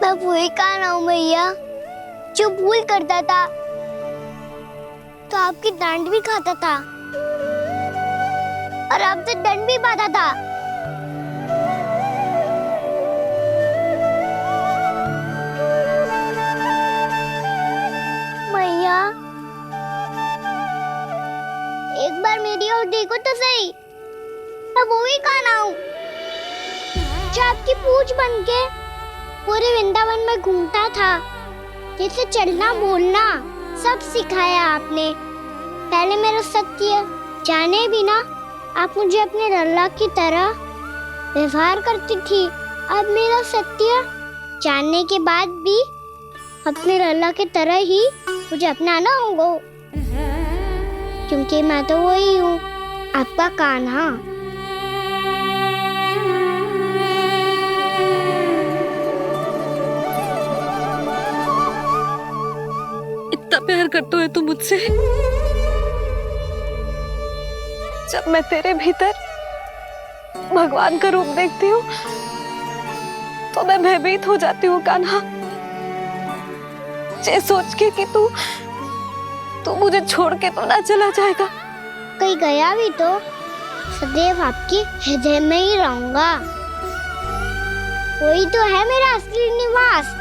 मैं वही कान्हा हूँ मैया जो भूल करता था तो आपकी डांट भी खाता था और आपसे दंड भी पाता था। मैया एक बार मेरी ओर देखो तो सही। मैं वही कान्हा हूँ जो आपकी पूछ बनके पूरे वृंदावन में घूमता था। जैसे चलना बोलना सब सिखाया आपने। पहले मेरा सत्य जाने बिना आप मुझे अपने लल्ला की तरह व्यवहार करती थी। अब मेरा सत्य जानने के बाद भी अपने लल्ला की तरह ही मुझे अपनाना होगा, क्योंकि मैं तो वही हूँ, आपका कान्हा। इतना प्यार करते हो तुम मुझसे? जब मैं तेरे भीतर भगवान का रूप देखती हूँ तो मैं भयभीत हो जाती हूँ कान्हा। ये सोच के कि तू मुझे छोड़ के तो ना चला जाएगा। कहीं गया भी तो सदैव आपके हृदय में ही रहूंगा। वही तो है मेरा असली निवास।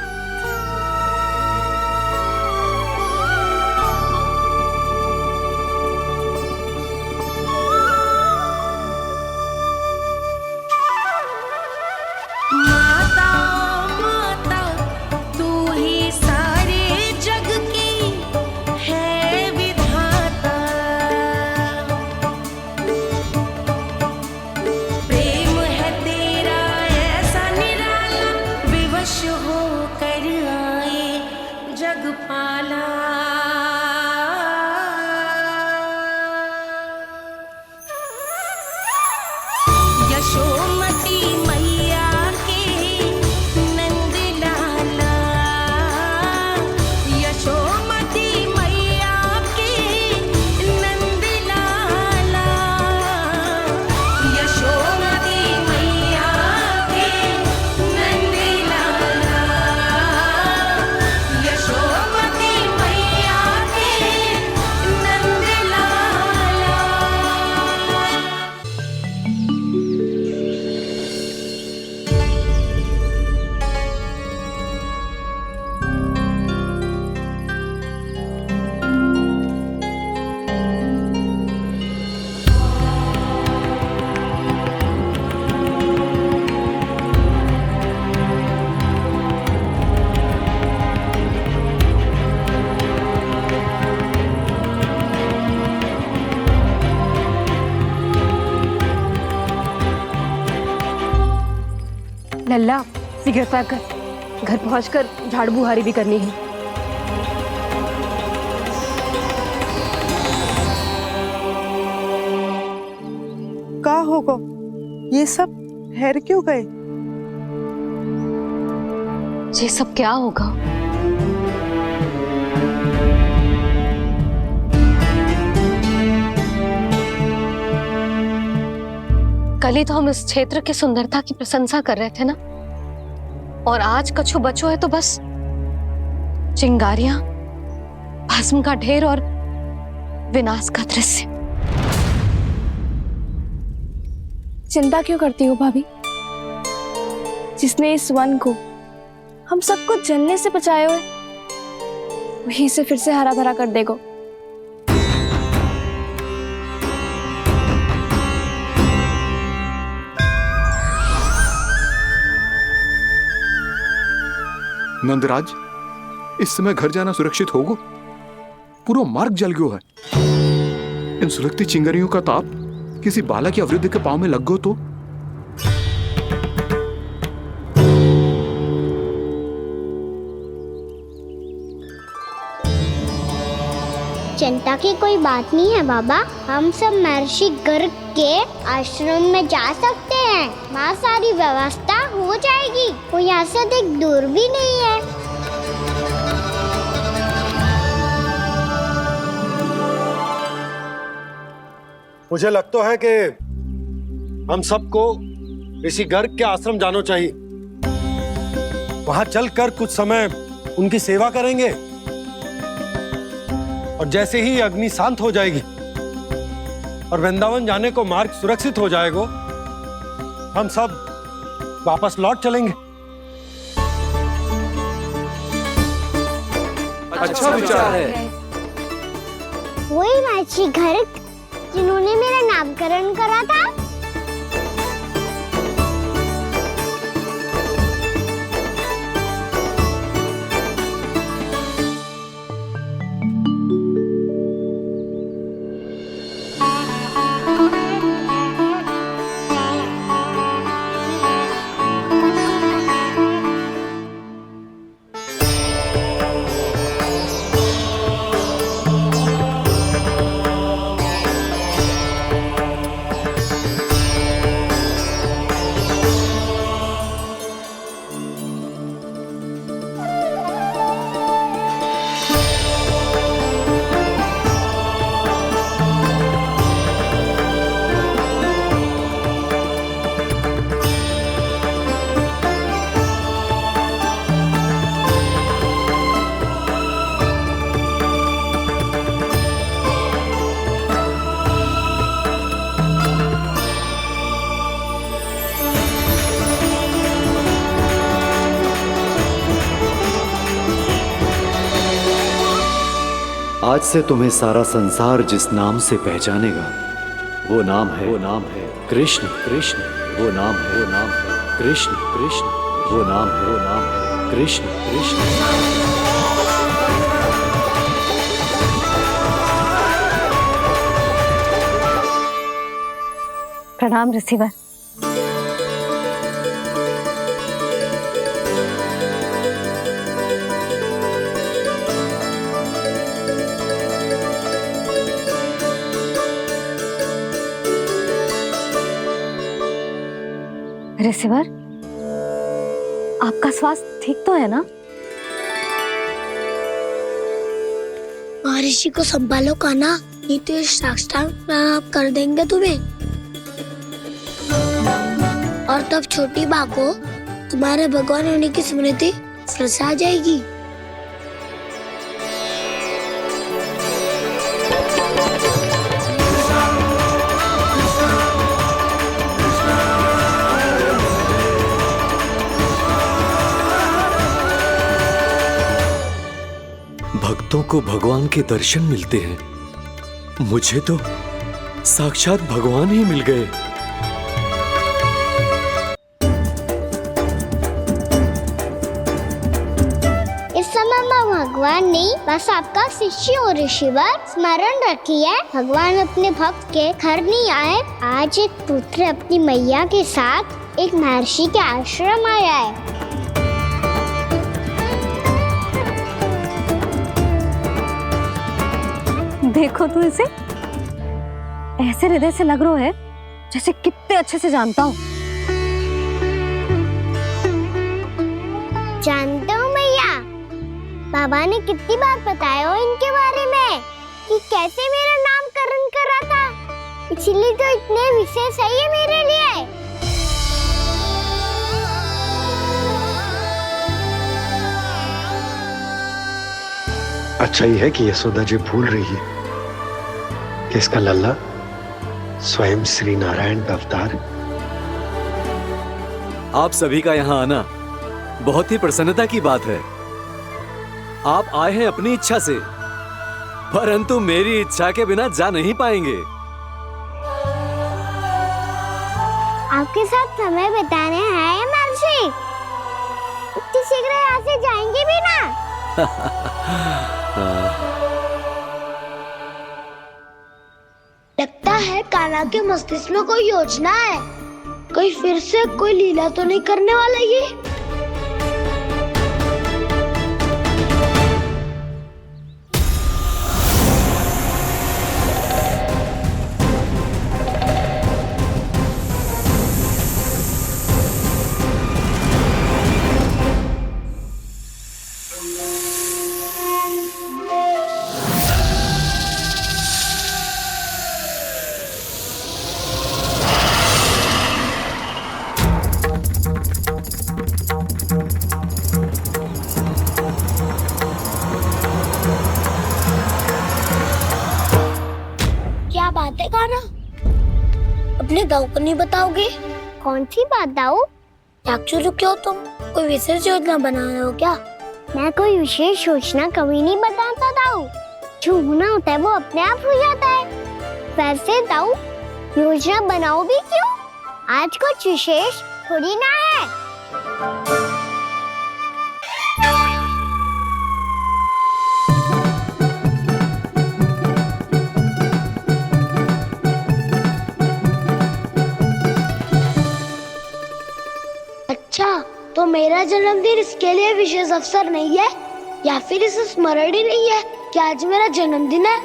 लल्ला सिगरेट पैक कर, घर पहुंचकर झाड़ू बुहारी भी करनी है। का होगा? ये सब ठहर क्यों गए? ये सब क्या होगा? कल ही तो हम इस क्षेत्र की सुंदरता की प्रशंसा कर रहे थे ना, और आज कछु बचो है तो बस चिंगारियां, भस्म का ढेर और विनाश का दृश्य। चिंता क्यों करती हो भाभी? जिसने इस वन को हम सबको जलने से बचाए हुए, वही से फिर से हरा भरा कर देगा। नंदराज, इस समय घर जाना सुरक्षित होगो? पूरा मार्ग जल गयो है। इन सुलगती चिंगारियों का ताप किसी बालक या वृद्ध के पांव में लग गो तो? चिंता की कोई बात नहीं है बाबा, हम सब महर्षि गर्ग के आश्रम में जा सकते हैं। वहाँ सारी व्यवस्था हो जाएगी, कोई यहाँ से अधिक दूर भी नहीं है। मुझे लगता है कि हम सबको ऋषि गर्ग के आश्रम जाना चाहिए। वहां चलकर कुछ समय उनकी सेवा करेंगे और जैसे ही अग्नि शांत हो जाएगी और वृंदावन जाने को मार्ग सुरक्षित हो जाएगा, हम सब वापस लौट चलेंगे। अच्छा विचार है। वही महर्षि गर्ग जिन्होंने मेरा नामकरण करा था। आज से तुम्हें सारा संसार जिस नाम से पहचानेगा वो नाम है कृष्ण। कृष्ण वो नाम है कृष्ण। कृष्ण वो नाम है कृष्ण। कृष्ण प्रणाम ऋषिवर। ऋषिवर, आपका स्वास्थ्य ठीक तो है ना? महर्षि को संभालो कान्हा, नहीं तो ये साष्टांग प्रणाम कर देंगे तुम्हें। और तब छोटी बा को तुम्हारे भगवान होने की स्मृति फिर से आ जाएगी। भक्तों को भगवान के दर्शन मिलते हैं, मुझे तो साक्षात भगवान ही मिल गए। इस समय मैं भगवान नहीं, बस आपका शिष्य हूँ ऋषिवर। स्मरण रखिए, भगवान अपने भक्त के घर नहीं आए। आज एक पुत्र अपनी मैया के साथ एक महर्षि के आश्रम आया है। देखो तो इसे, ऐसे हृदय से लग रहा है जैसे कितने अच्छे से जानता हूँ। जानते हो मैया, बाबा ने कितनी बार बताया हो इनके बारे में कि कैसे मेरा नामकरण करा था, इसीलिए तो इतने विशेष है ये मेरे लिए। अच्छा ही है कि यशोदा जी भूल रही है कि इसका लल्ला स्वयं श्री नारायण का अवतार। आप सभी का यहाँ आना बहुत ही प्रसन्नता की बात है। आप आए हैं अपनी इच्छा से, परंतु मेरी इच्छा के बिना जा नहीं पाएंगे। आपके साथ समय बिताने आए महर्षि, किसी देख रहे यहाँ से जाएंगे भी ना? लगता है कान्हा के मस्तिष्क में कोई योजना है। कोई फिर से कोई लीला तो नहीं करने वाला ये? क्या बात है कान्हा? अपने दाऊ को नहीं बताओगे? कौन सी बात दाऊ? चाकचू क्यों तुम? कोई विशेष योजना बना रहे हो क्या? मैं कोई विशेष योजना कभी नहीं बताता दाऊ। जो होना होता है वो अपने आप हो जाता है। वैसे दाऊ योजना बनाओ भी क्यों? आज कुछ विशेष थोड़ी ना है। अच्छा, तो मेरा जन्मदिन इसके लिए विशेष अवसर नहीं है या फिर इसे स्मरण ही नहीं है कि आज मेरा जन्मदिन है?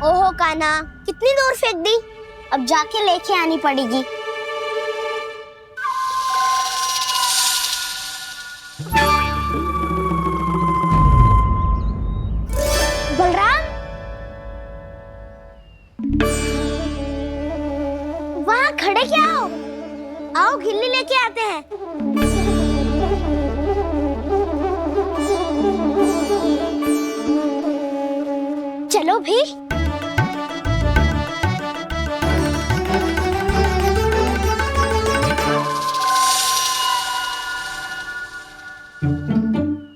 ओहो कान्हा, कितनी दूर फेंक दी? अब जाके लेके आनी पड़ेगी। बलराम, वहाँ खड़े क्या हो? आओ गिल्ली लेके आते हैं। चलो भी।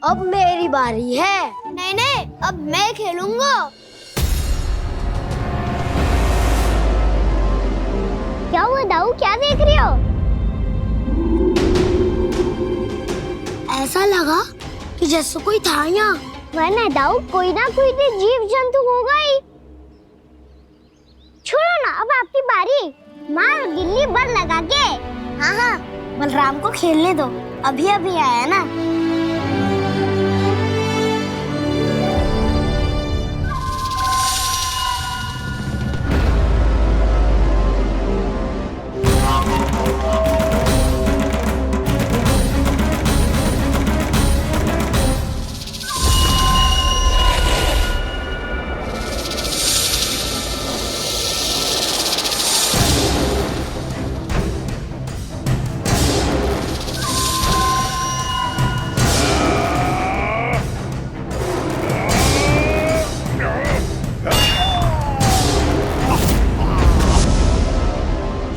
अब मेरी बारी है। नहीं नहीं, अब मैं खेलूंगा। क्या हुआ दाऊ, क्या देख रही हो? ऐसा लगा कि जैसे कोई था यहाँ। वरना दाऊ कोई ना कोई तो जीव जंतु होगा ही। छोड़ो ना, अब आपकी बारी। मार गिल्ली बर लगा के। हाँ हाँ, बलराम को खेलने दो, अभी अभी आया ना।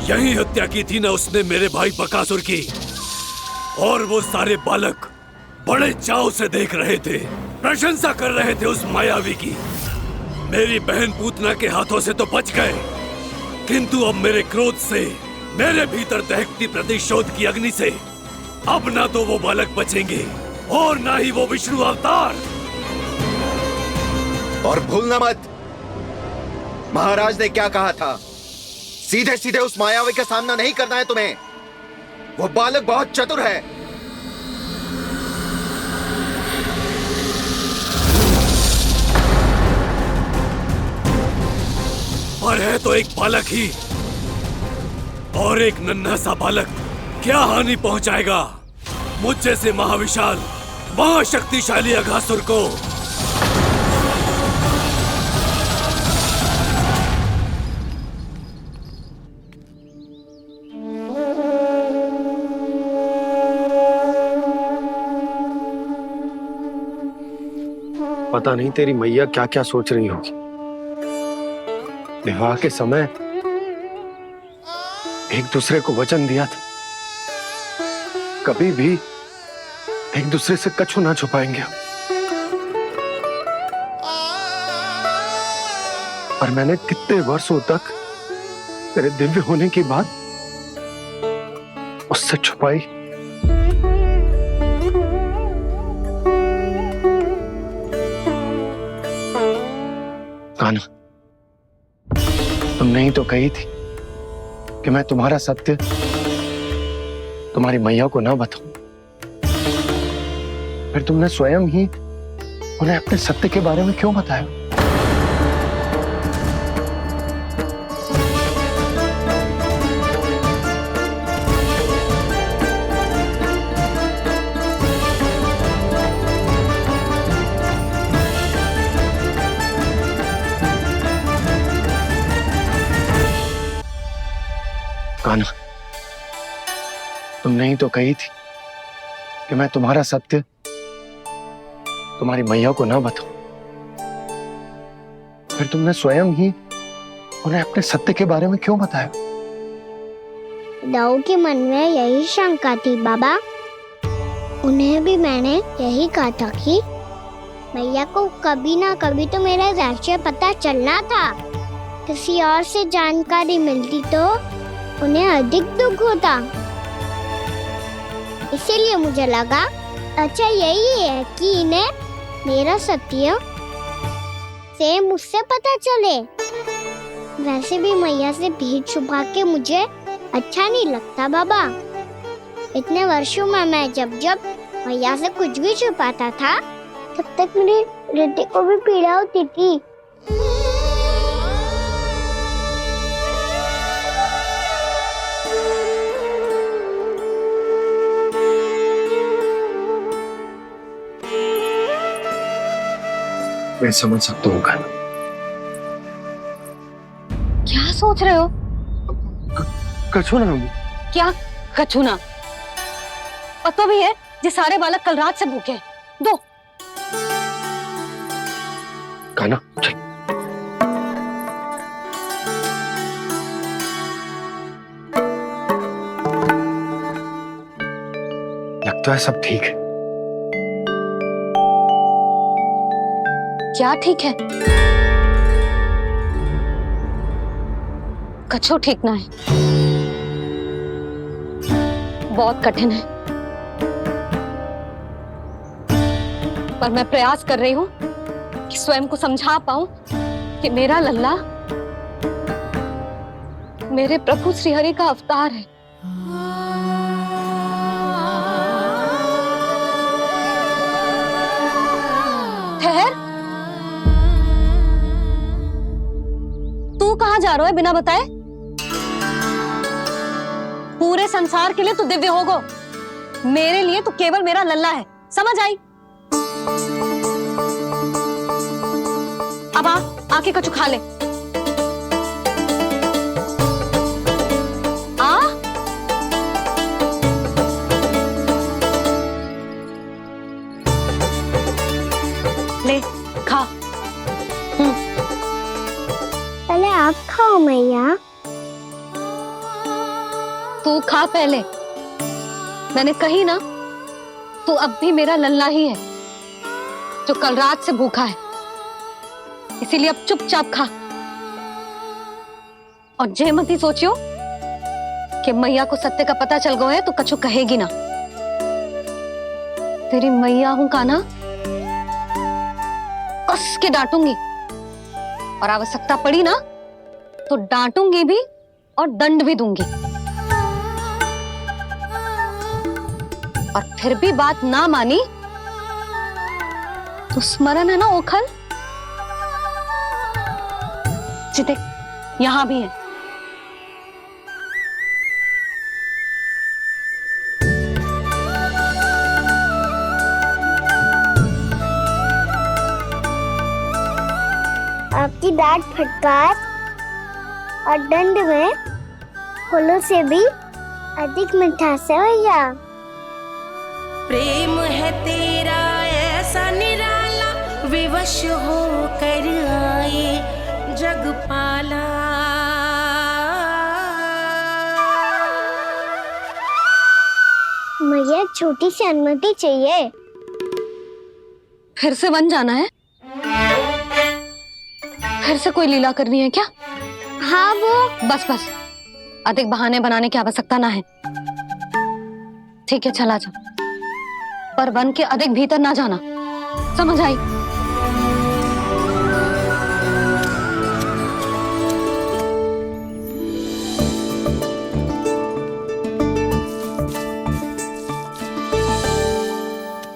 यही हत्या की थी ना उसने मेरे भाई बकासुर की। और वो सारे बालक बड़े चाव से देख रहे थे, प्रशंसा कर रहे थे उस मायावी की। मेरी बहन पूतना के हाथों से तो बच गए, किंतु अब मेरे क्रोध से, मेरे भीतर दहकती प्रतिशोध की अग्नि से अब ना तो वो बालक बचेंगे और ना ही वो विष्णु अवतार। और भूलना मत, महाराज ने क्या कहा था? सीधे सीधे उस मायावी का सामना नहीं करना है तुम्हें। वो बालक बहुत चतुर है। पर है तो एक बालक ही, और एक नन्हा सा बालक क्या हानि पहुंचाएगा मुझ जैसे महाविशाल महाशक्तिशाली अघासुर को। पता नहीं तेरी मैया क्या क्या सोच रही होगी। विवाह के समय एक दूसरे को वचन दिया था, कभी भी एक दूसरे से कछु ना छुपाएंगे। और मैंने कितने वर्षों तक तेरे दिव्य होने की बात उससे छुपाई। कान्हा, तुमने ही तो कही थी कि मैं तुम्हारा सत्य तुम्हारी मैया को ना बताऊं। फिर तुमने स्वयं ही उन्हें अपने सत्य के बारे में क्यों बताया? कान्हा, तुमने ही तो कही थी कि मैं तुम्हारा सत्य तुम्हारी मैया को ना बताऊं। फिर तुमने स्वयं ही उन्हें अपने सत्य के बारे में क्यों बताया? दाऊ के मन में यही शंका थी बाबा। उन्हें भी मैंने यही कहा था कि मैया को कभी ना कभी तो मेरा रहस्य पता चलना था। किसी और से जानकारी मिलती तो उन्हें अधिक दुख होता। इसीलिए मुझे लगा अच्छा यही है कि इन्हें मेरा सत्य से मुझसे पता चले। वैसे भी मैया से भेद छुपा के मुझे अच्छा नहीं लगता बाबा। इतने वर्षों में मैं जब जब मैया से कुछ भी छुपाता था तब तक मेरी हृदय को भी पीड़ा होती थी। मैं समझ सकता हूँ कान्हा। क्या सोच रहे हो? कछु ना। क्या कछु ना? पता भी है ये सारे बालक कल रात से भूखे हैं। दो कान्हा चल। लगता है सब ठीक है। क्या ठीक है? कछु ठीक ना है। बहुत कठिन है, पर मैं प्रयास कर रही हूं कि स्वयं को समझा पाऊं कि मेरा लल्ला मेरे प्रभु श्रीहरि का अवतार है। ठहर, तू कहां जा रहा है बिना बताए? पूरे संसार के लिए तू दिव्य होगो, मेरे लिए तू केवल मेरा लल्ला है। समझ आई? अब आके कछु खा ले। आ ले खा। पहले आप खाओ मैया। तू खा पहले। मैंने कही ना, तू अब भी मेरा लल्ला ही है जो कल रात से भूखा है। इसीलिए अब चुपचाप खा। और जे मत ही सोचियो कि मैया को सत्य का पता चल गया है तो कछु कहेगी ना। तेरी मैया हूं कान्हा, कस के डांटूंगी और आवश्यकता पड़ी ना तो डांटूंगी भी और दंड भी दूंगी। और फिर भी बात ना मानी तो स्मरण है ना ओखल? देख यहां भी है। आपकी डांट फटकार और दंड में फूलों से भी अधिक मिठास है भैया। प्रेम है तेरा ऐसा निराला, विवश हो कर आए जग पाला। एक छोटी सी अनुमति चाहिए। फिर से वन जाना है? फिर से कोई लीला करनी है क्या? हाँ वो। बस बस, अधिक बहाने बनाने की आवश्यकता ना है। ठीक है, चला जा, पर वन के अधिक भीतर ना जाना, समझ आई?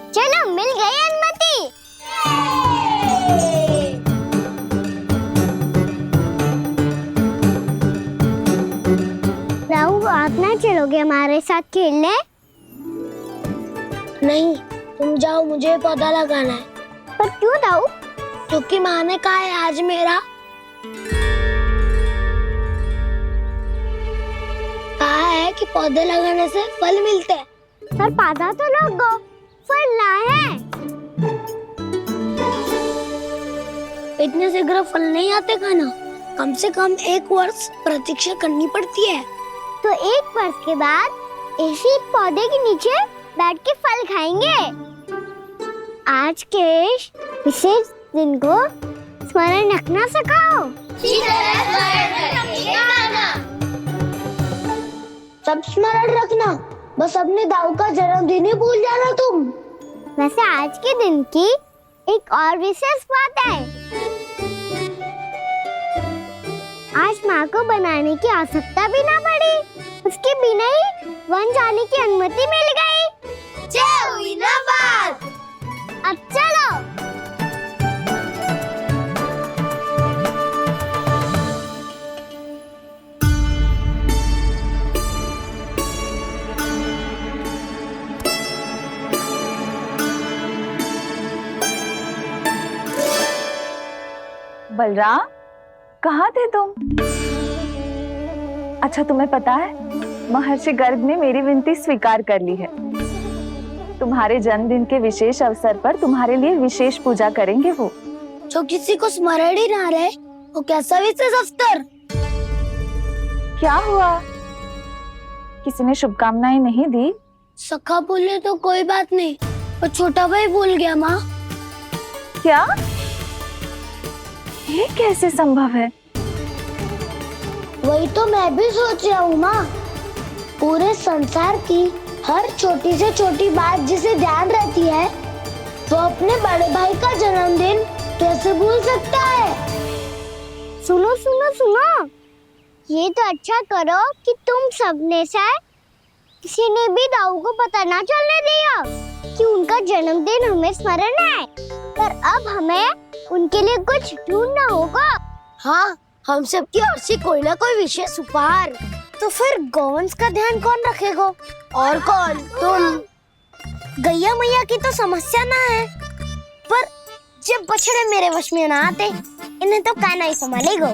चलो, मिल गई अनुमति। राहु, आप ना चलोगे हमारे साथ खेलने? नहीं, तुम जाओ, मुझे पौधा लगाना है। पर क्यों राहु? क्योंकि माँ ने कहा है आज मेरा कहा है कि पौधे लगाने से फल मिलते हैं। पर पौधा तो लगो, फल ना है। इतने शीघ्र फल नहीं आते खाना, कम से कम 1 वर्ष प्रतीक्षा करनी पड़ती है। तो 1 वर्ष के बाद इसी पौधे के नीचे बैठ के फल खाएंगे। आज के इस विशेष दिन को स्मरण रखना सिखाओ। सब स्मरण रखना, बस अपने दाऊ का जन्मदिन ही भूल जाना तुम। वैसे आज के दिन की एक और विशेष बात है। आज माँ को बनाने की आवश्यकता भी ना पड़ी, उसके बिना ही वन जाने की अनुमति मिल गई। जय हुई ना बात। अब चलो। बलराम, कहाँ थे तुम? अच्छा, तुम्हें पता है महर्षि गर्ग ने मेरी विनती स्वीकार कर ली है। तुम्हारे जन्मदिन के विशेष अवसर पर तुम्हारे लिए विशेष पूजा करेंगे वो। जो किसी को स्मरण ही ना रहे, वो कैसा विशेष अवसर? क्या हुआ? किसी ने शुभकामनाएं नहीं दी? सखा बोले तो कोई बात नहीं, पर छोटा भाई भूल गया माँ। क्या? ये कैसे संभव है? वही तो मैं भी सोच रहा हूँ माँ। पूरे संसार की हर छोटी से छोटी बात जिसे ध्यान रहती है, वो अपने बड़े भाई का जन्मदिन कैसे भूल सकता है? सुनो सुनो सुनो, ये तो अच्छा करो कि तुम सबने से किसी ने भी दाऊ को पता ना चलने दिया कि उनका जन्मदिन हमें स्मरण है। पर अब हमें उनके लिए कुछ ढूंढना होगा। हाँ, हम सबकी ओर से कोई ना कोई विशेष उपहार। तो फिर गौवंश का ध्यान कौन रखेगा? और कौन? तुम। गैया मैया की तो समस्या ना है, पर जब बछड़े मेरे वश में ना आते, इन्हें तो कान्हा ही संभालेगा।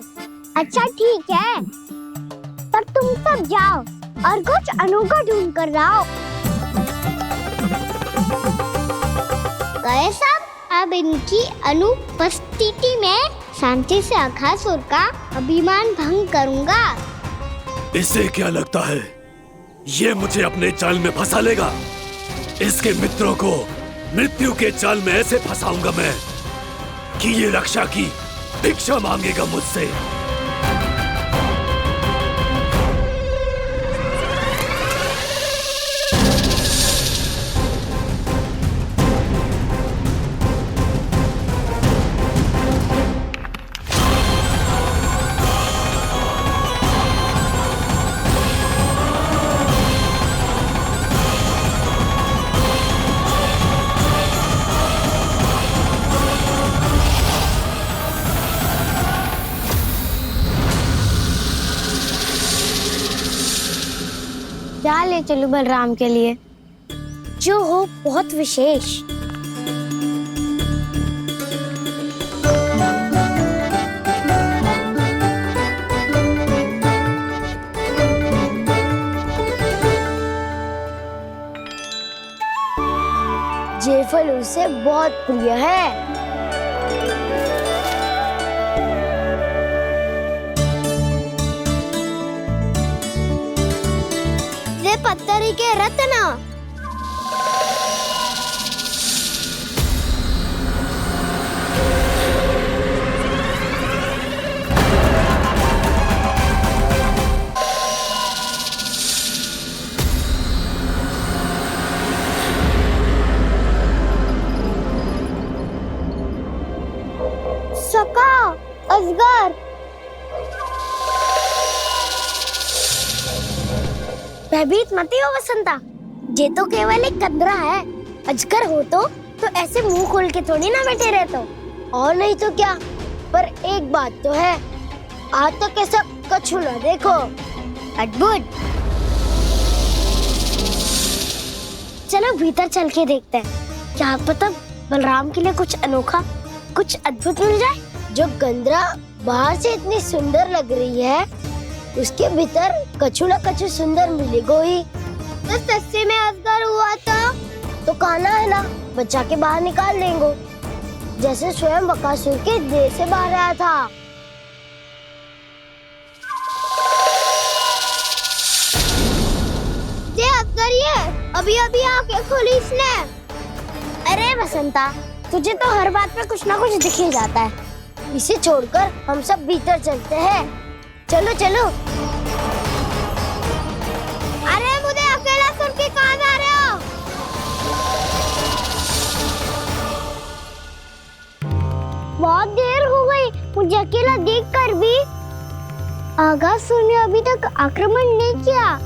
अच्छा ठीक है, पर तुम सब जाओ और कुछ अनोखा ढूंढ कर लाओ। गए सब? अब इनकी अनुपस्थिति में शांति से अघासुर का अभिमान भंग करूंगा। इसे क्या लगता है ये मुझे अपने जाल में फंसा लेगा? इसके मित्रों को मृत्यु के जाल में ऐसे फंसाऊंगा मैं कि ये रक्षा की भिक्षा मांगेगा मुझसे। क्या ले चलूं बलराम के लिए? जो हो बहुत विशेष। ये फल उसे बहुत प्रिय है। वे पत्थरी के रत्न। भयभीत मत हो वसंता, ये तो केवल एक कंदरा है। अजगर हो तो ऐसे मुंह खोल के थोड़ी ना बैठे रहते, और नहीं तो क्या। पर एक बात तो है, आज तक ऐसा कछु ना देखो। अद्भुत। चलो भीतर चल के देखते हैं, क्या पता बलराम के लिए कुछ अनोखा, कुछ अद्भुत मिल जाए। जो गंदरा बाहर से इतनी सुंदर लग रही है, उसके भीतर कछु न कछु सुंदर मिलेगा ही। तो सस्ते में अजगर हुआ था तो काना है ना, बच्चा के बाहर निकाल देंगे, जैसे स्वयं बकासुर के देह से बाहर आया था। ये अजगर ये अभी अभी आके खोली इसने। अरे वसंता, तुझे तो हर बात पे कुछ ना कुछ दिख ही जाता है। इसे छोड़कर हम सब भीतर चलते हैं। चलो चलो। अरे मुझे अकेला सुन के कहाँ जा रहे हो? बहुत देर हो गई मुझे अकेला देखकर भी। आगासुर ने अभी तक आक्रमण नहीं किया।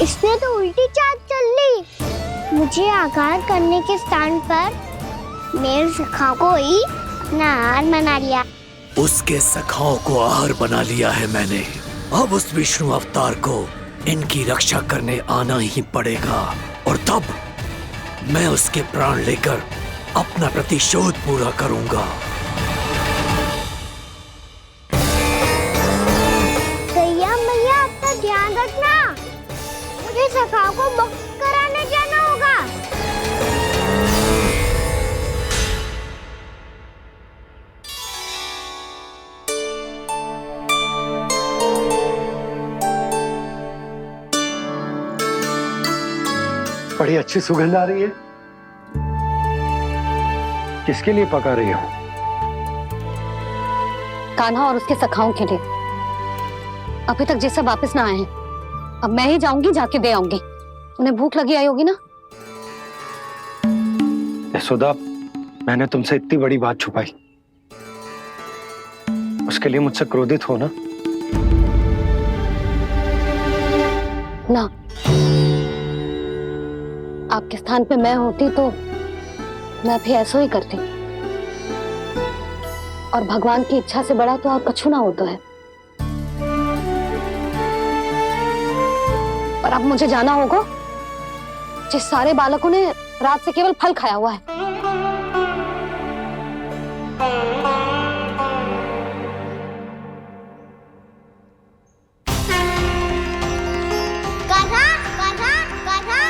इसने तो उल्टी चाल चल ली। मुझे आघात करने के स्थान पर मेरे सखा को ही अपना आहार बना लिया। उसके सखाओं को आहार बना लिया है मैंने। अब उस विष्णु अवतार को इनकी रक्षा करने आना ही पड़ेगा, और तब मैं उसके प्राण लेकर अपना प्रतिशोध पूरा करूंगा। गैया मैया, अपना ध्यान रखना। मुझे सखा को मुक्त कराने जाना होगा। बड़ी अच्छी सुगंध आ रही है। किसके लिए पका रही हो? कान्हा और उसके सखाओं के लिए। अभी तक जैसे वापस ना आए हैं, अब मैं ही जाऊंगी, जाके दे आऊंगी। उन्हें भूख लगी आई होगी ना। यशोदा, मैंने तुमसे इतनी बड़ी बात छुपाई, उसके लिए मुझसे क्रोधित हो ना? ना, आपके स्थान पे मैं होती तो मैं भी ऐसा ही करती। और भगवान की इच्छा से बड़ा तो और कछु ना होता है। पर अब मुझे जाना होगा। जिस सारे बालकों ने रात से केवल फल खाया हुआ है। कान्हा, कान्हा, कान्हा,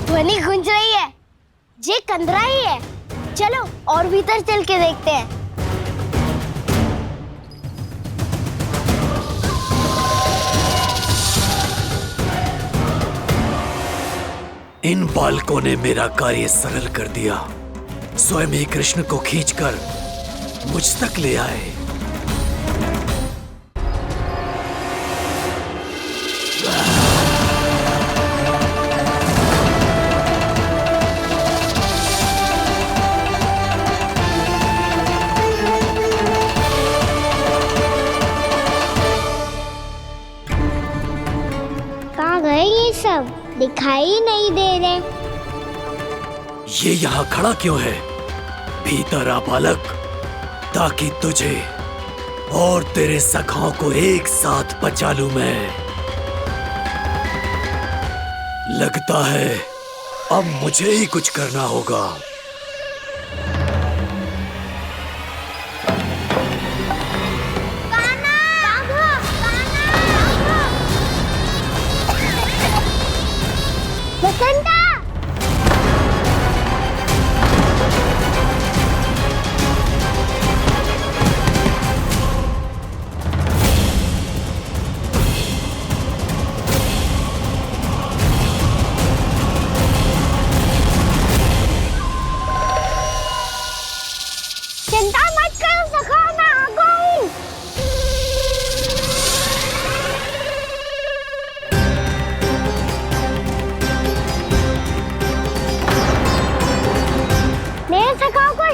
ध्वनि गूंज रही है। ये कंदरा ही है। चलो और भीतर चल के देखते हैं। इन बालकों ने मेरा कार्य सरल कर दिया। स्वयं ही कृष्ण को खींचकर मुझ तक ले आए। कहाँ गए ये सब? दिखाई नहीं दे रहे। ये यहाँ खड़ा क्यों है? भीतर आ बालक, ताकि तुझे और तेरे सखाओं को एक साथ बचा लूं मैं। लगता है अब मुझे ही कुछ करना होगा। वसंता!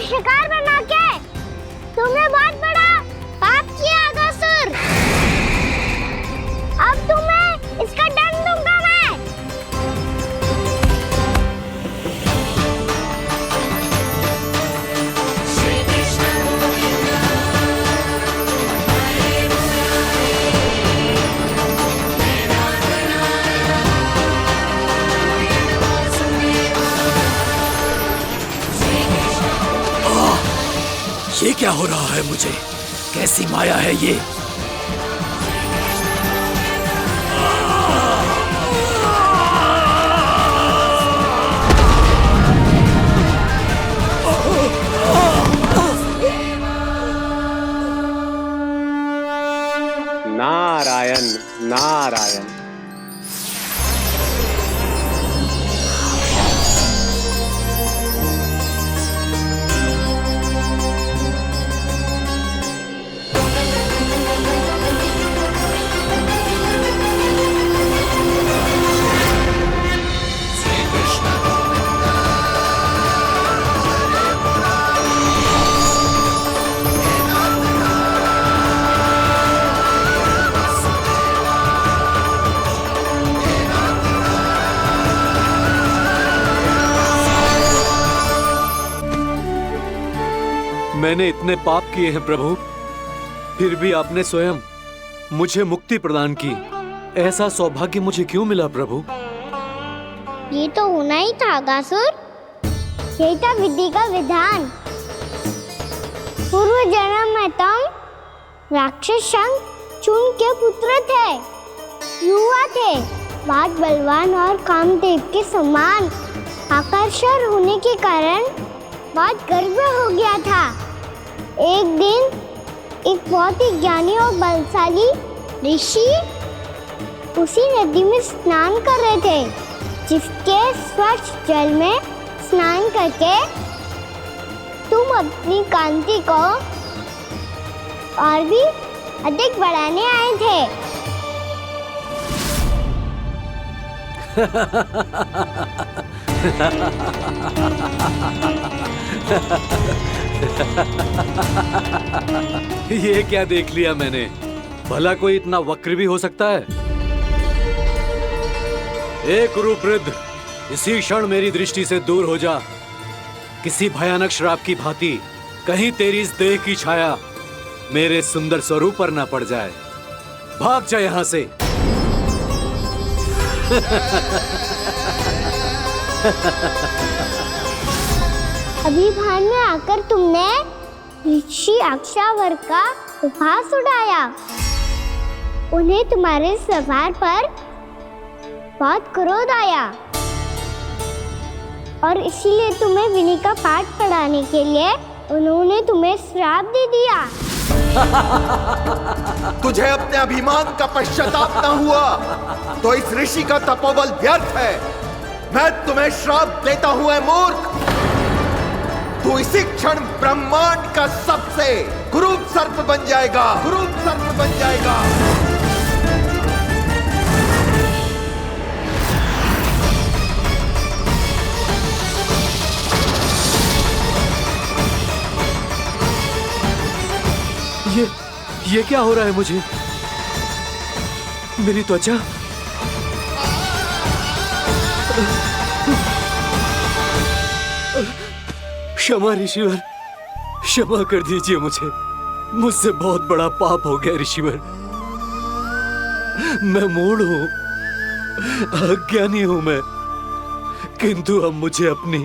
शिकार बना के तुमने बहुत बड़ा पाप किया अगासुर। अब तुम्हें इसका दंड दूंगा मैं। ये क्या हो रहा है मुझे? कैसी माया है ये? नारायण नारायण। मैंने इतने पाप किए हैं प्रभु, फिर भी आपने स्वयं मुझे मुक्ति प्रदान की। ऐसा सौभाग्य मुझे क्यों मिला प्रभु? ये तो होना ही था अगासुर। यही था विधि का विधान। पूर्व जन्म में तुम राक्षस शंखचूड़ के पुत्र थे, युवा थे, बहुत बलवान और कामदेव के समान। आकर्षण होने के कारण बहुत गर्व हो गया था। एक दिन एक बहुत ही ज्ञानी और बलशाली ऋषि उसी नदी में स्नान कर रहे थे, जिसके स्वच्छ जल में स्नान करके तुम अपनी कांति को और भी अधिक बढ़ाने आए थे। ये क्या देख लिया मैंने? भला कोई इतना वक्र भी हो सकता है? ए कुरुवृद्ध, इसी क्षण मेरी दृष्टि से दूर हो जा। किसी भयानक श्राप की भांति कहीं तेरी इस देह की छाया मेरे सुंदर स्वरूप पर न पड़ जाए। भाग जा यहाँ से। अभी भान में आकर तुमने ऋषि अक्षावर का उपहास उड़ाया। उन्हें तुम्हारे स्वभाव पर बहुत क्रोध आया और इसीलिए तुम्हें विधि का पाठ पढ़ाने के लिए उन्होंने तुम्हें श्राप दे दिया। तुझे अपने अभिमान का पश्चाताप न हुआ तो इस ऋषि का तपोबल व्यर्थ है। मैं तुम्हें श्राप देता हूं ऐ मूर्ख। तू इसी क्षण ब्रह्मांड का सबसे क्रूर सर्प बन जाएगा, क्रूर सर्प बन जाएगा। ये क्या हो रहा है मुझे? मेरी त्वचा क्षमा ऋषिवर, क्षमा कर दीजिए मुझे। मुझसे बहुत बड़ा पाप हो गया ऋषिवर। मैं मूढ़ हूं, अज्ञानी हूं मैं, किंतु अब मुझे अपनी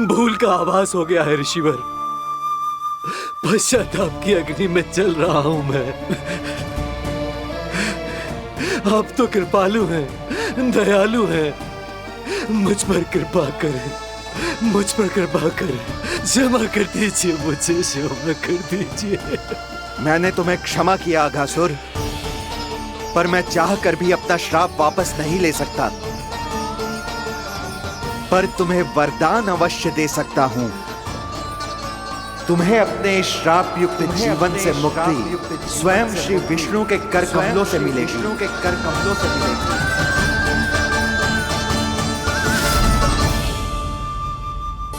भूल का आभास हो गया है ऋषिवर। पश्चाताप की अग्नि में जल रहा हूं मैं। आप तो कृपालु हैं, दयालु हैं, मुझ पर कृपा करें, मुझ पर कृपा करें। क्षमा कर दीजिए मुझे, क्षमा कर दीजिए। मैंने तुम्हें क्षमा किया अघासुर, पर मैं चाहकर भी अपना श्राप वापस नहीं ले सकता। पर तुम्हें वरदान अवश्य दे सकता हूं। तुम्हें अपने श्राप युक्त जीवन से मुक्ति स्वयं श्री विष्णु के कर कमलों से मिलेगी।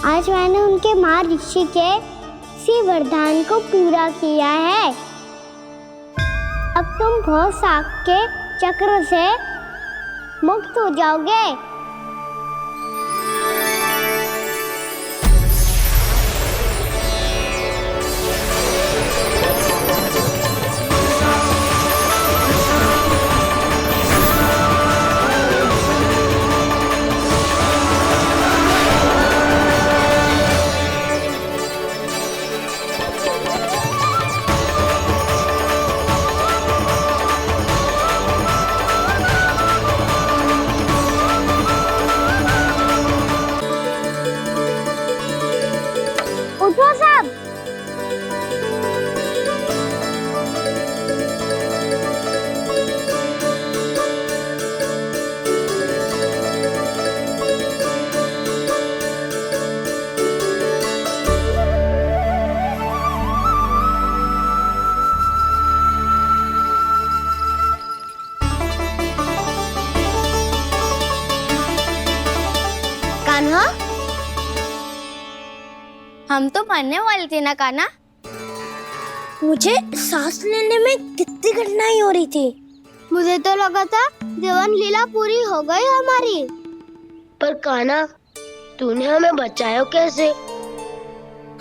आज मैंने उनके माँ ऋषि के इसी वरदान को पूरा किया है। अब तुम भव साग के चक्र से मुक्त हो जाओगे। उठो सब। कान्हा, हम तो मरने वाले थे ना कान्हा। मुझे सांस लेने में कितनी कठिनाई हो रही थी। मुझे तो लगा था जीवन लीला पूरी हो गई हमारी। पर कान्हा, तूने हमें बचाया कैसे?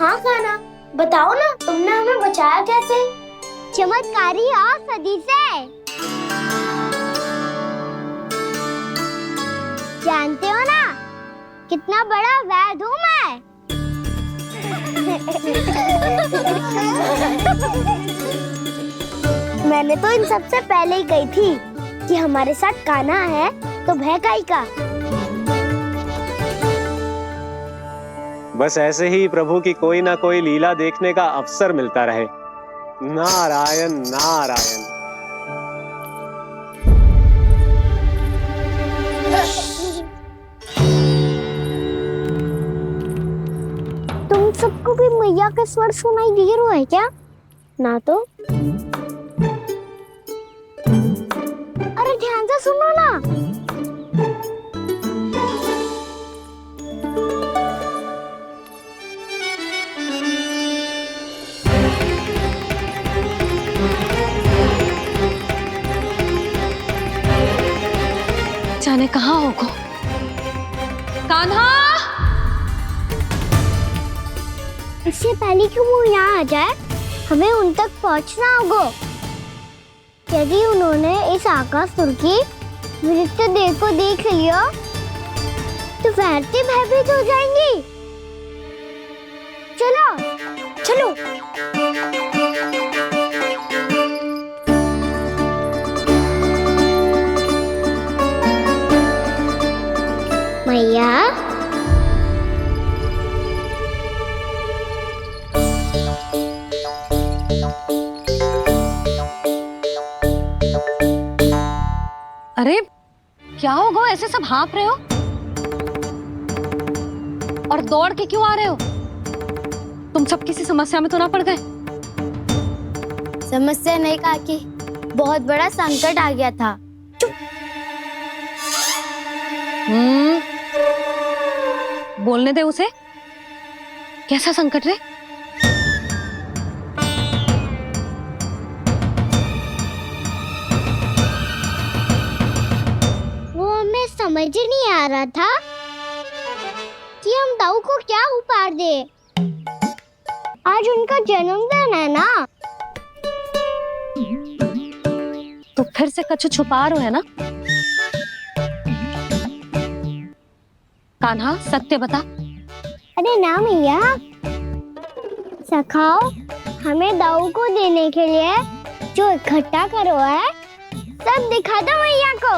हाँ कान्हा, बताओ ना, तुमने हमें बचाया कैसे? चमत्कारी और सदी से। जानते हो ना कितना बड़ा वैद्य हूँ मैं। मैंने तो इन सबसे पहले ही कही थी कि हमारे साथ कान्हा है तो भय काई का। बस ऐसे ही प्रभु की कोई ना कोई लीला देखने का अवसर मिलता रहे। नारायण नारायण। तुम सबको भी मैया का स्वर सुनाई दे रहा है क्या? ना तो। अरे ध्यान से सुनो ना। जाने कहाँ होगो? कान्हा! इससे पहले कि वो यहाँ आ जाए, हमें उन तक पहुँचना होगा। यदि उन्होंने इस आकासुर की नृत्य देह को देख लिया, तो वैरती भयभीत हो जाएंगी। चलो, चलो। मैया, अरे क्या होगा, ऐसे सब हाँफ रहे हो और दौड़ के क्यों आ रहे हो? तुम सब किसी समस्या में तो ना पड़ गए? समस्या नहीं काकी, बहुत बड़ा संकट आ गया था। बोलने दे उसे। कैसा संकट रे? वो हमें समझ ही नहीं आ रहा था कि हम दाऊ को क्या उपहार दे। आज उनका जन्मदिन है ना, तो फिर से कुछ छुपा रहे हो है ना? कान्हा, सत्य बता। अरे ना मैया, सखाओ हमें दाऊ को देने के लिए जो इकट्ठा करो है, सब दिखा दो मैया को।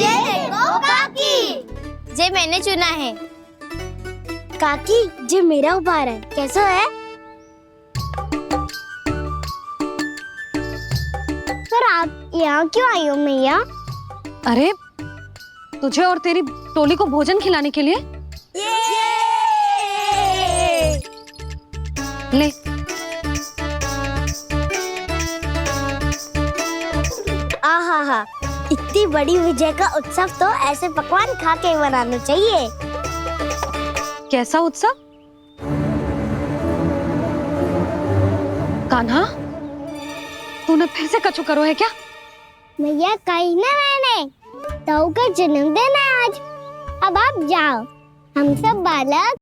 ये देखो काकी, जे मैंने चुना है। काकी, जे मेरा उपहार है, कैसा है? पर आप यहाँ क्यों आई हो मैया? अरे तुझे और तेरी टोली को भोजन खिलाने के लिए। ले। आहा, इतनी बड़ी विजय का उत्सव तो ऐसे पकवान खा के मनाना चाहिए। कैसा उत्सव? कान्हा, तूने फिर से कछु करो है क्या? मैया कही ना मैंने, ताऊ का जन्मदिन है आज। अब आप जाओ, हम सब बालक